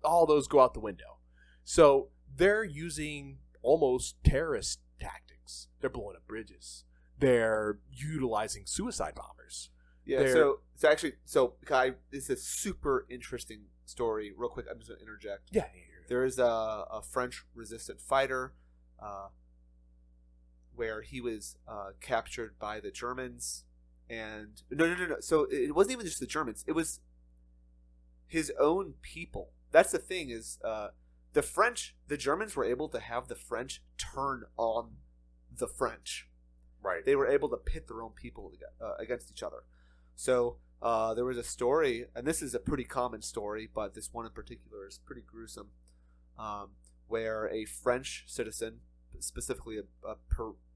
all those go out the window. So they're using almost terrorist tactics. They're blowing up bridges. They're utilizing suicide bombers. Yeah. So Kai, this is a super interesting story. Real quick, I'm just going to interject. Yeah. There is a French resistant fighter. Where he was captured by the Germans, and no. So it wasn't even just the Germans. It was his own people. That's the thing is the Germans were able to have the French turn on the French. Right. They were able to pit their own people against each other. So there was a story, and this is a pretty common story, but this one in particular is pretty gruesome, where a French citizen, specifically a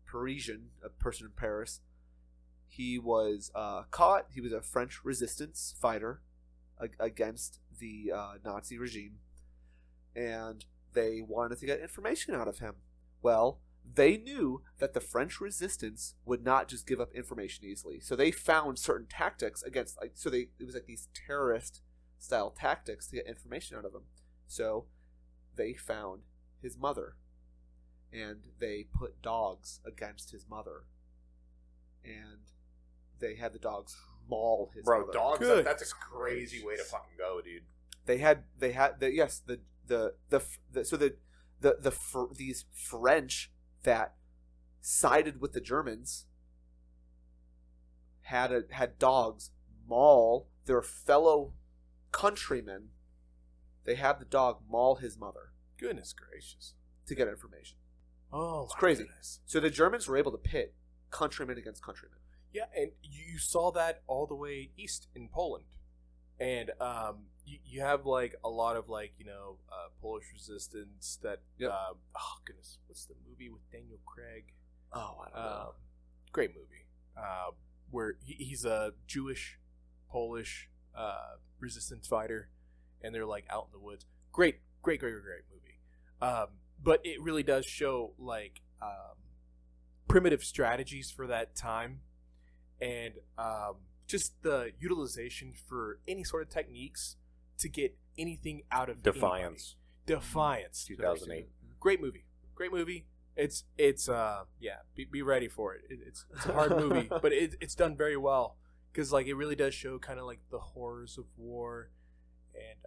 Parisian, a person in Paris, he was caught. He was a French resistance fighter against the Nazi regime, and they wanted to get information out of him. Well, they knew that the French resistance would not just give up information easily, so they found certain tactics against. It was like these terrorist style tactics to get information out of him. So they found his mother, and they put dogs against his mother, and they had the dogs maul his mother. Bro, dogs. Good. That's a crazy way to fucking go, dude. These French that sided with the Germans had dogs maul their fellow countrymen. They had the dog maul his mother Goodness gracious. to get information. Oh, It's crazy. goodness. So the Germans were able to pit countrymen against countrymen. Yeah, and you saw that all the way east in Poland, and you have like a lot of Polish resistance that. Yep. Oh goodness, what's the movie with Daniel Craig? Oh, I don't know. Great movie. Where he's a Jewish Polish resistance fighter, and they're like out in the woods. Great movie. But it really does show like primitive strategies for that time, and just the utilization for any sort of techniques to get anything out of Defiance. anybody. Defiance. 2008. Great movie. It's be ready for it. It's a hard movie, but it's done very well because like it really does show kind of like the horrors of war, and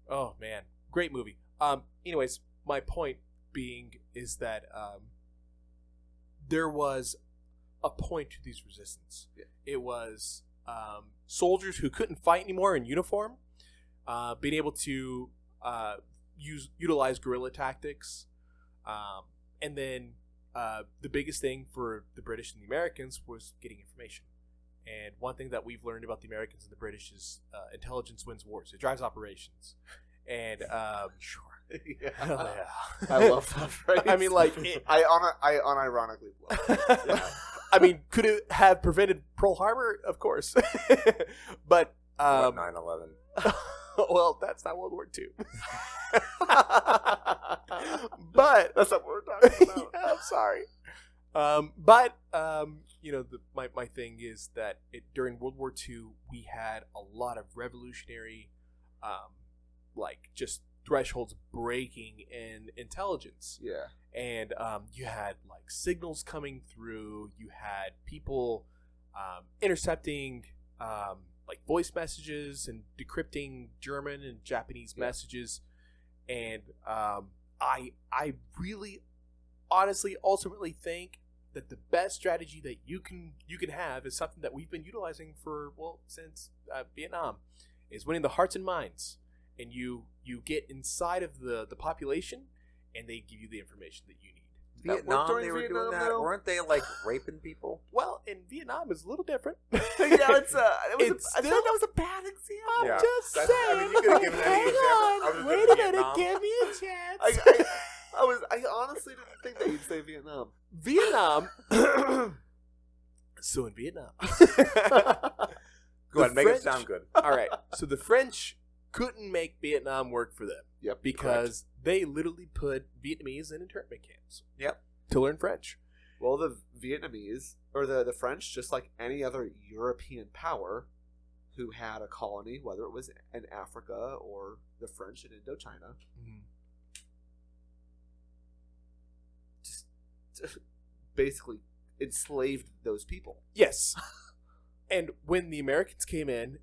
oh man, great movie. Anyways, my point being is that there was a point to these resistance. Yeah. It was soldiers who couldn't fight anymore in uniform, being able to utilize guerrilla tactics, and then the biggest thing for the British and the Americans was getting information. And one thing that we've learned about the Americans and the British is intelligence wins wars. It drives operations. And Sure. yeah. Hell yeah. I love that phrase. I mean, like, I unironically love it. yeah. I mean, could it have prevented Pearl Harbor? Of course. But 9/11. well, that's not World War II. But That's not what we're talking about. yeah, I'm sorry. My thing is that during World War II, we had a lot of revolutionary, just thresholds breaking in intelligence. Yeah. And you had like signals coming through. You had people intercepting like voice messages and decrypting German and Japanese messages. And I really, honestly, ultimately think that the best strategy that you can have is something that we've been utilizing since Vietnam, is winning the hearts and minds. And you get inside of the population, and they give you the information that you need. Vietnam, during they were Vietnam, doing that. though? Weren't they like raping people? Well, in Vietnam, it's a little different. I feel like that was a bad example. I'm Yeah. just saying. I mean, you could have given any Hang example on. other than Wait a minute. Vietnam. Give me a chance. I honestly didn't think that you'd say Vietnam. Vietnam. So in Vietnam. Go ahead, make French- it sound good. All right. So the French couldn't make Vietnam work for them. Yep. Because they literally put Vietnamese in internment camps. Yep. To learn French. Well, the Vietnamese, or the French, just like any other European power who had a colony, whether it was in Africa or the French in Indochina, just basically enslaved those people. Yes. And when the Americans came in,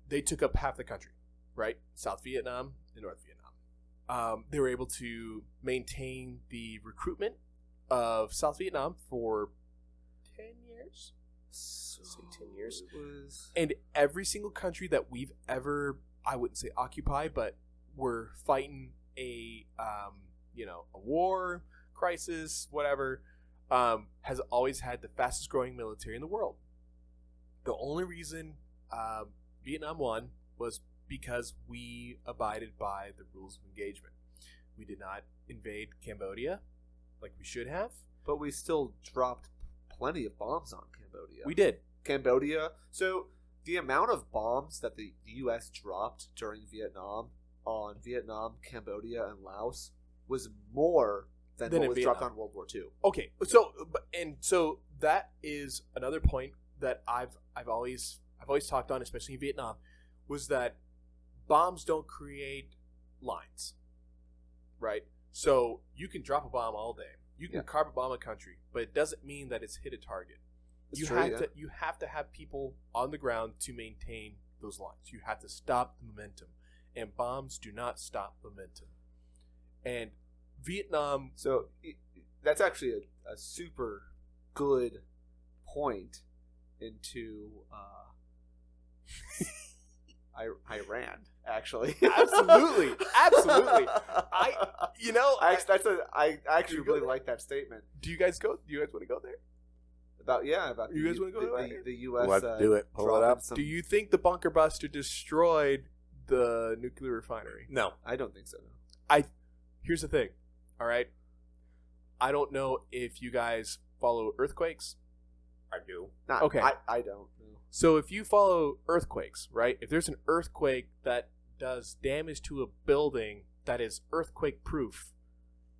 they took up half the country, right? South Vietnam and North Vietnam. They were able to maintain the recruitment of South Vietnam for 10 years. So Say 10 years. It was... And every single country that we've ever I wouldn't say occupy, but were fighting a war, crisis, whatever, has always had the fastest growing military in the world. The only reason Vietnam won was because we abided by the rules of engagement. We did not invade Cambodia like we should have. But we still dropped plenty of bombs on Cambodia. We did. Cambodia. So the amount of bombs that the U.S. dropped during Vietnam on Vietnam, Cambodia, and Laos was more than what was dropped on World War II. Okay, so that is another point that I've always talked on, especially in Vietnam, was that bombs don't create lines, right? So you can drop a bomb all day, you can carpet bomb a country, but it doesn't mean that it's hit a target. You have to have people on the ground to maintain those lines. You have to stop the momentum, and bombs do not stop momentum. And Vietnam. So that's actually a super good point into Iran. Actually, absolutely. I actually really like that statement. Do you guys want to go there? About you guys want to go the U.S. Let's do it. Pull it up. Do you think the bunker buster destroyed the nuclear refinery? No, I don't think so. No. Here's the thing. All right, I don't know if you guys follow earthquakes. I do. Okay, I don't. No. So if you follow earthquakes, right? If there's an earthquake that does damage to a building that is earthquake proof,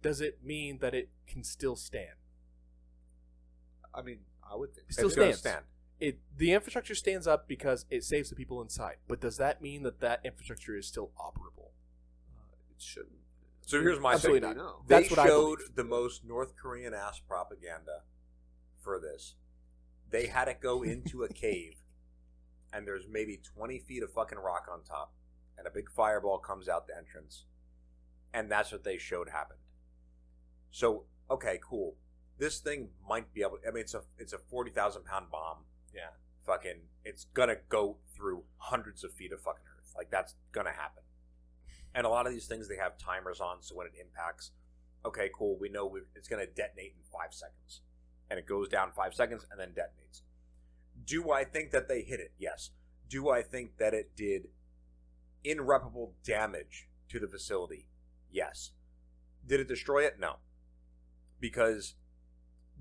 does it mean that it can still stand? I mean, I would think it still stands. The infrastructure stands up because it saves the people inside. But does that mean that infrastructure is still operable? It shouldn't. So here's my Absolutely thing. not. They showed the most North Korean ass propaganda for this. They had it go into a cave, and there's maybe 20 feet of fucking rock on top, and a big fireball comes out the entrance, and that's what they showed happened. So, okay, cool. This thing might be able. I mean, it's a 40,000-pound bomb. Yeah. Fucking, it's gonna go through hundreds of feet of fucking earth. Like, that's gonna happen. And a lot of these things, they have timers on, so when it impacts, okay, cool, we know it's gonna detonate in 5 seconds. And it goes down 5 seconds and then detonates. Do I think that they hit it? Yes. Do I think that it did irreparable damage to the facility? Yes. Did it destroy it? No. Because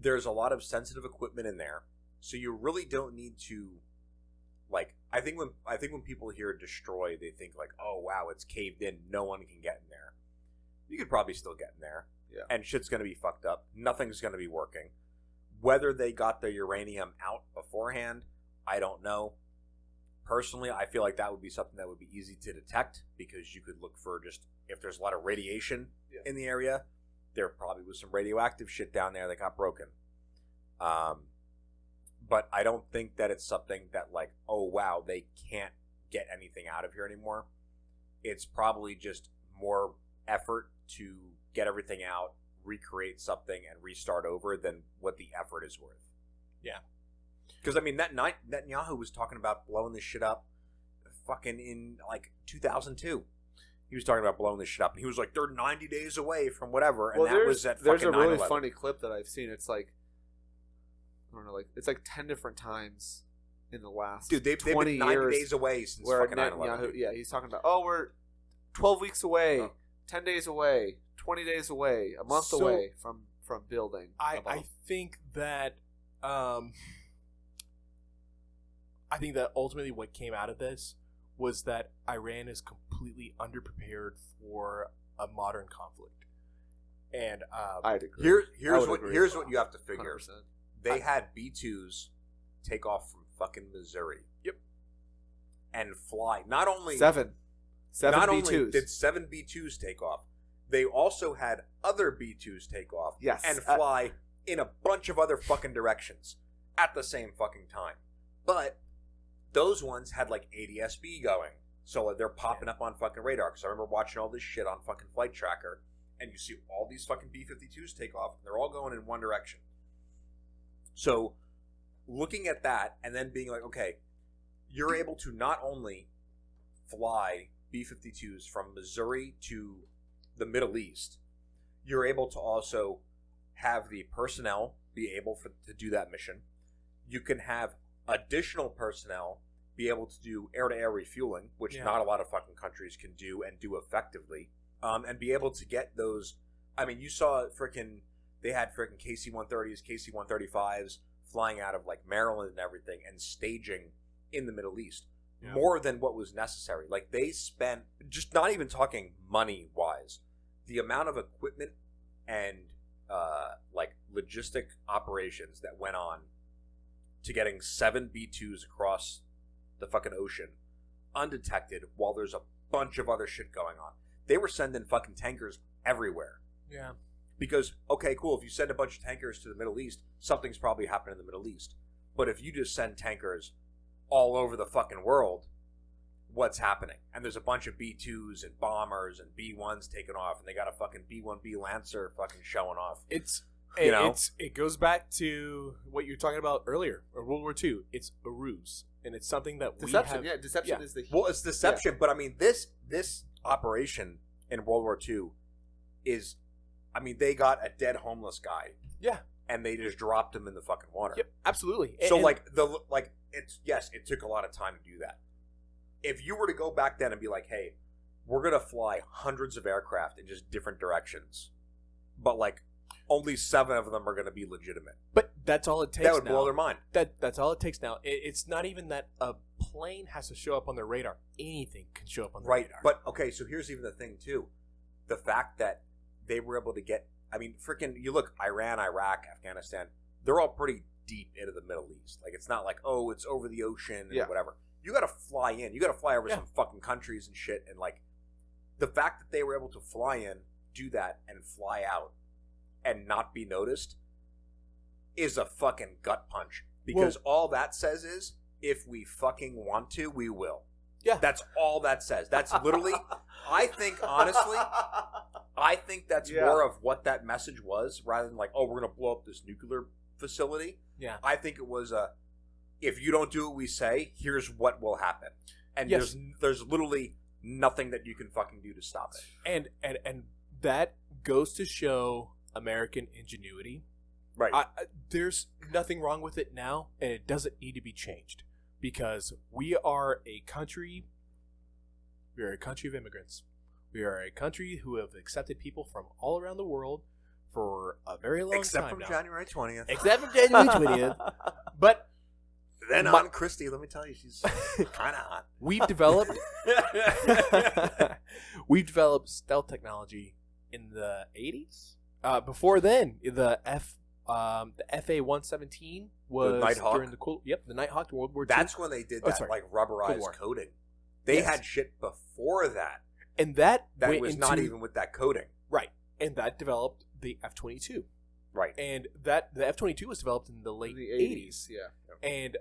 there's a lot of sensitive equipment in there, so you really don't need to, like, I think when people hear destroy, they think like, oh wow, it's caved in, no one can get in there. You could probably still get in there, and shit's gonna be fucked up. Nothing's gonna be working. Whether they got the uranium out beforehand, I don't know. Personally, I feel like that would be something that would be easy to detect, because you could look for just, if there's a lot of radiation in the area, there probably was some radioactive shit down there that got broken. But I don't think that it's something that, like, oh wow, they can't get anything out of here anymore. It's probably just more effort to get everything out, recreate something, and restart over than what the effort is worth. Yeah. Because, I mean, Netanyahu was talking about blowing this shit up fucking in, like, 2002. He was talking about blowing this shit up, and he was like, they're 90 days away from whatever, and that was at fucking 9/11. There's a really funny clip that I've seen. It's like, I don't know, like, it's like 10 different times in the last 20 they've been 90 days away since fucking 9/11. Yeah, he's talking about, we're 12 weeks away, 10 days away, 20 days away, a month away from building. I think that ultimately what came out of this was that Iran is completely underprepared for a modern conflict. And I'd agree. Here's what you have to figure. 100%. They had B-2s take off from fucking Missouri. Yep. And fly. Not only seven not B-2s. only did 7 B-2s take off, they also had other B-2s take off and fly in a bunch of other fucking directions at the same fucking time. But those ones had like ADS-B going. So they're popping up on fucking radar. Because I remember watching all this shit on fucking Flight Tracker, and you see all these fucking B-52s take off, and they're all going in one direction. So looking at that and then being like, okay, you're able to not only fly B-52s from Missouri to the Middle East, you're able to also have the personnel be able to do that mission. You can have additional personnel be able to do air-to-air refueling, which not a lot of fucking countries can do and do effectively, and be able to get those. I mean, you saw they had freaking KC-130s, KC-135s flying out of like Maryland and everything and staging in the Middle East. Yeah. More than what was necessary. Like, they spent, just not even talking money-wise, the amount of equipment and like logistic operations that went on to getting 7 B-2s across the fucking ocean undetected while there's a bunch of other shit going on. They were sending fucking tankers everywhere. Yeah. Because, okay, cool, if you send a bunch of tankers to the Middle East, something's probably happening in the Middle East. But if you just send tankers all over the fucking world, what's happening? And there's a bunch of B-2s and bombers and B-1s taking off, and they got a fucking B-1B Lancer fucking showing off. It goes back to what you were talking about earlier, or World War II. It's a ruse, and it's something that deception. We have. Yeah, deception is the. Well, it's deception, but I mean, this operation in World War II is, I mean, they got a dead homeless guy. Yeah. And they just dropped him in the fucking water. Yep, absolutely. So it took a lot of time to do that. If you were to go back then and be like, hey, we're going to fly hundreds of aircraft in just different directions, but like only 7 of them are going to be legitimate. But that's all it takes. That would blow their mind. That's all it takes now. It's not even that a plane has to show up on their radar. Anything can show up on their radar. But okay, so here's even the thing too. The fact that they were able to get, I mean, freaking, you look, Iran, Iraq, Afghanistan, they're all pretty deep into the Middle East. Like, it's not like, oh, it's over the ocean and whatever. You got to fly in. You got to fly over some fucking countries and shit. And, like, the fact that they were able to fly in, do that, and fly out and not be noticed is a fucking gut punch. Because all that says is, if we fucking want to, we will. Yeah. That's all that says. That's literally, I think, honestly, I think that's more of what that message was, rather than like, oh, we're going to blow up this nuclear facility. Yeah. I think it was if you don't do what we say, here's what will happen. And there's literally nothing that you can fucking do to stop it. And that goes to show American ingenuity. Right. There's nothing wrong with it now, and it doesn't need to be changed. Because we are a country of immigrants. We are a country who have accepted people from all around the world for a very long Except time from now. January 20th. Except from January 20th. But then on Christy, let me tell you, she's kind of hot. We've developed stealth technology in the 80s. Before then, the FA-117 was the Nighthawk. during the Nighthawk in World War II. That's when they did that like rubberized coating. They had shit before that. And that was not even with that coating. Right. And that developed the F-22. Right. And the F-22 was developed in the late 80s. Yeah. And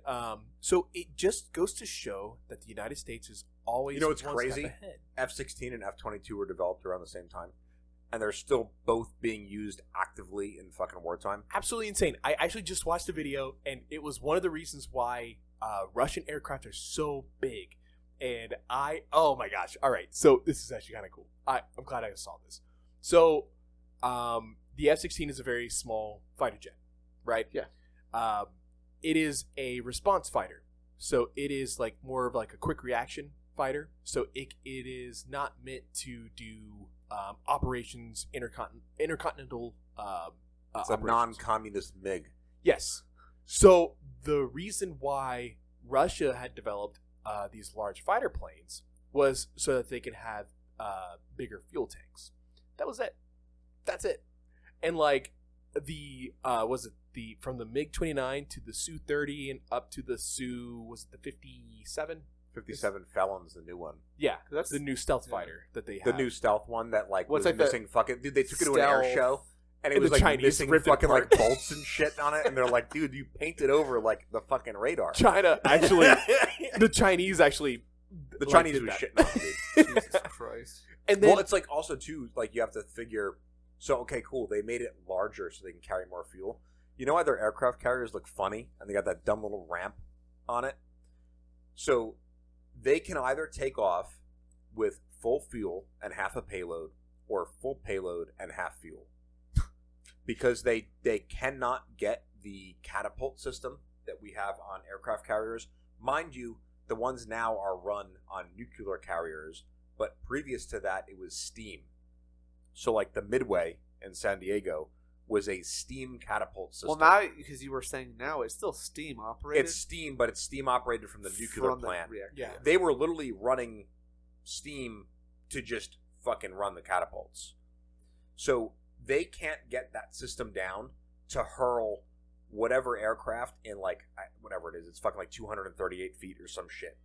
so it just goes to show that the United States is always what's one crazy? step ahead. F-16 and F-22 were developed around the same time. And they're still both being used actively in fucking wartime. Absolutely insane. I actually just watched a video, and it was one of the reasons why Russian aircraft are so big. And oh my gosh. All right. So this is actually kind of cool. I'm glad I saw this. So the F-16 is a very small fighter jet, right? Yeah. It is a response fighter. So it is like more of like a quick reaction fighter. So it is not meant to do operations, intercontinental it's a non-communist MiG. Yes. So the reason why Russia had developed these large fighter planes was so that they could have bigger fuel tanks. That was it. That's it. And like from the MiG-29 to the Su-30 and up to the was it the 57? 57 Felon's the new one. Yeah, that's the new stealth fighter that they have. The new stealth one that like was like missing fucking. Dude, they took it to an air show and it was the like Chinese missing ripped it fucking apart. like bolts and shit on it, and they're like, dude, you painted over like the fucking radar. China actually, the Chinese was shitting on it, dude. Jesus Christ. And then, well, it's like also too like you have to figure. So okay, cool. They made it larger so they can carry more fuel. You know why their aircraft carriers look funny and they got that dumb little ramp on it? So they can either take off with full fuel and half a payload, or full payload and half fuel, because they cannot get the catapult system that we have on aircraft carriers. Mind you, the ones now are run on nuclear carriers, but previous to that, it was steam. So, like the Midway in San Diego was a steam catapult system. Well, now, because you were saying now, it's still steam operated. It's steam, but it's steam operated from the nuclear plant. Yeah. They were literally running steam to just fucking run the catapults. So they can't get that system down to hurl whatever aircraft in, like, whatever it is, it's fucking like 238 feet or some shit,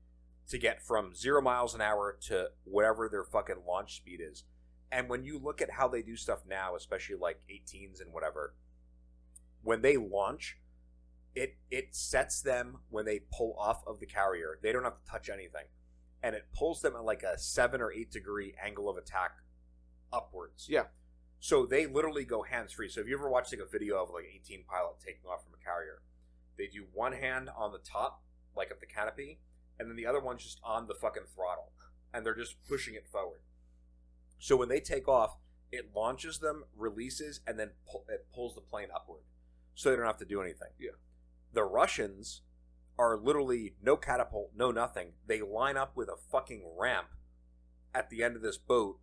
to get from 0 miles an hour to whatever their fucking launch speed is. And when you look at how they do stuff now, especially like 18s and whatever, when they launch, it sets them, when they pull off of the carrier, they don't have to touch anything. And it pulls them at like a 7 or 8 degree angle of attack upwards. Yeah. So they literally go hands-free. So if you ever watched like a video of like an 18 pilot taking off from a carrier, they do one hand on the top, like of the canopy, and then the other one's just on the fucking throttle. And they're just pushing it forward. So when they take off, it launches them, releases, and then it pulls the plane upward. So they don't have to do anything. Yeah. The Russians are literally no catapult, no nothing. They line up with a fucking ramp at the end of this boat,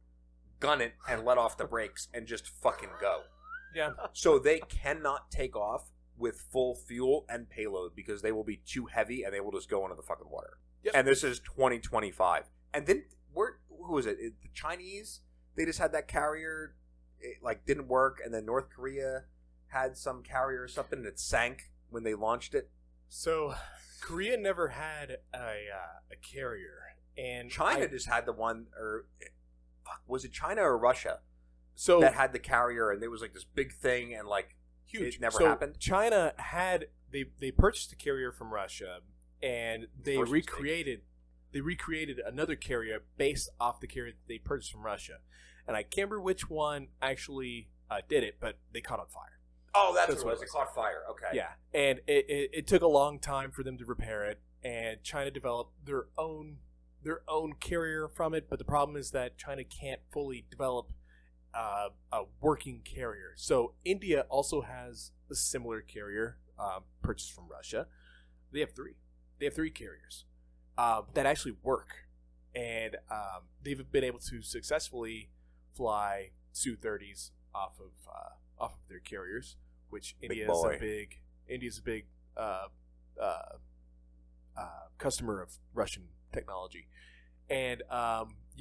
gun it, and let off the brakes, and just fucking go. Yeah. So they cannot take off with full fuel and payload because they will be too heavy and they will just go into the fucking water. Yep. And this is 2025. And then, who was it? The Chinese? They just had that carrier, it like didn't work, and then North Korea had some carrier or something, and it sank when they launched it. So Korea never had a carrier, and China just had the one, or was it China or Russia? So that had the carrier, and it was like this big thing, and like huge. It never so happened. China had they purchased a carrier from Russia, and they First recreated another carrier based off the carrier that they purchased from Russia, and I can't remember which one actually did it, but they caught on fire. Oh, that's what it was. It caught fire. Okay. Yeah, and it took a long time for them to repair it, and China developed their own carrier from it. But the problem is that China can't fully develop a working carrier. So India also has a similar carrier purchased from Russia. They have three. They have three carriers that actually work, and they've been able to successfully fly Su-30s off of their carriers, which India's a big customer of Russian technology. And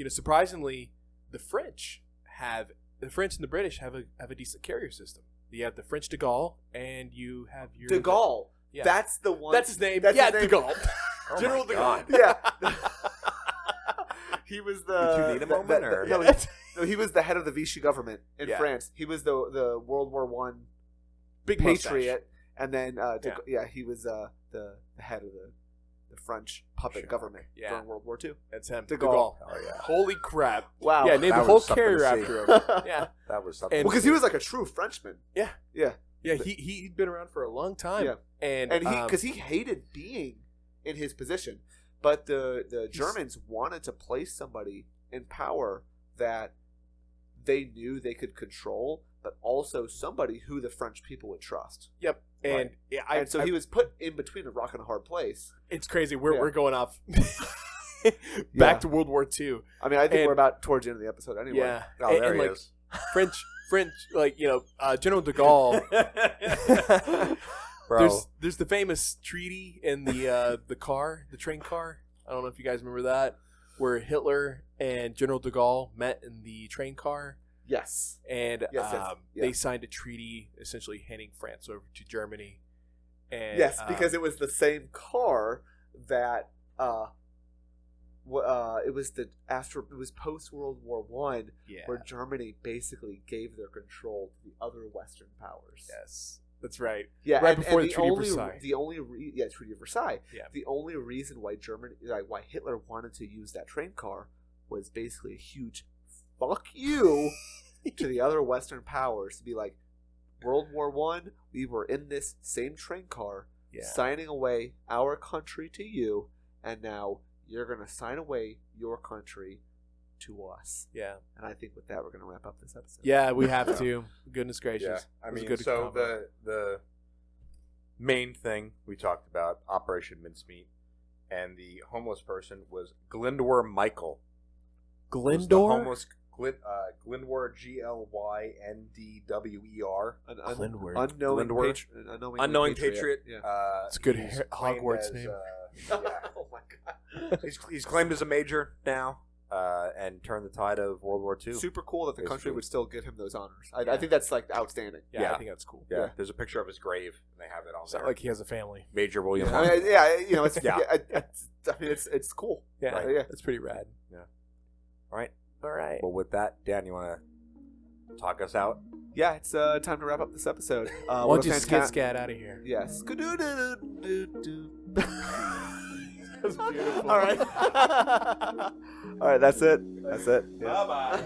surprisingly, the French and the British have a decent carrier system. You have the French de Gaulle, and you have your de Gaulle. Yeah. That's the one. That's his name. That's yeah, his name. de Gaulle. Oh General de Gaulle. Yeah. He was the. Did you need a moment, or? No, he was the head of the Vichy government in France. He was the World War I big patriot, mustache. and then he was the head of the French puppet government during World War II. That's him. De De Gaulle. Gaulle. Oh yeah. Holy crap! Wow. Yeah, named That the whole was something carrier to after see. him. Yeah, That was something. And- Because he was like a true Frenchman. yeah, Yeah. yeah. He'd been around for a long time. Yeah. and because he hated being in his position, but the Germans wanted to place somebody in power that they knew they could control, but also somebody who the French people would trust. Yep. And And so he was put in between a rock and a hard place. It's crazy. We're Yeah. going off Yeah. back to World War II. I mean, I think And- we're about towards the end of the episode anyway. Yeah. Oh, there and he like is. French, like General de Gaulle. Bro. There's the famous treaty in the train car. I don't know if you guys remember that, where Hitler and General de Gaulle met in the train car, Yes. and Yes, they yeah. signed a treaty essentially handing France over to Germany. And, Yes, because it was the same car that it was post World War I, yeah, where Germany basically gave their control to the other Western powers. yes, that's right. Yeah, Right and, before and the Treaty of Versailles. Treaty of Versailles. Yeah. The only reason why why Hitler wanted to use that train car was basically a huge fuck you to the other Western powers, to be like, World War I, we were in this same train car, Yeah. signing away our country to you, and now you're going to sign away your country to us. Yeah. And I think with that, we're going to wrap up this episode. Yeah, we have to. Goodness gracious. Yeah, I It was a mean, good so combo. the main thing we talked about, Operation Mincemeat, and the homeless person was Glindwer Michael. Was the Glindor? homeless Glindwer, Glindwer, An Glindwer. unknowing Glindwer. Unknowing patriot. Yeah. It's a good he's Hogwarts claimed name. yeah. Oh my god. He's claimed as a major now, and turned the tide of World War II. Super cool that the country Basically. would still give him those honors. I Yeah. think that's like outstanding. Yeah, Yeah. I think that's cool. Yeah, Yeah. there's a picture of his grave, and they have it on It's not there. like he has a family. Major William. I mean, yeah, you know, it's Yeah. it's cool. Yeah, Yeah. that's pretty rad. All right. All right. Well, with that, Dan, you want to talk us out? Yeah, it's time to wrap up this episode. Why what don't you a skid fanta- scat out of here? Yes. That's beautiful. All right. All right, that's it. That's it. Yeah. Bye-bye.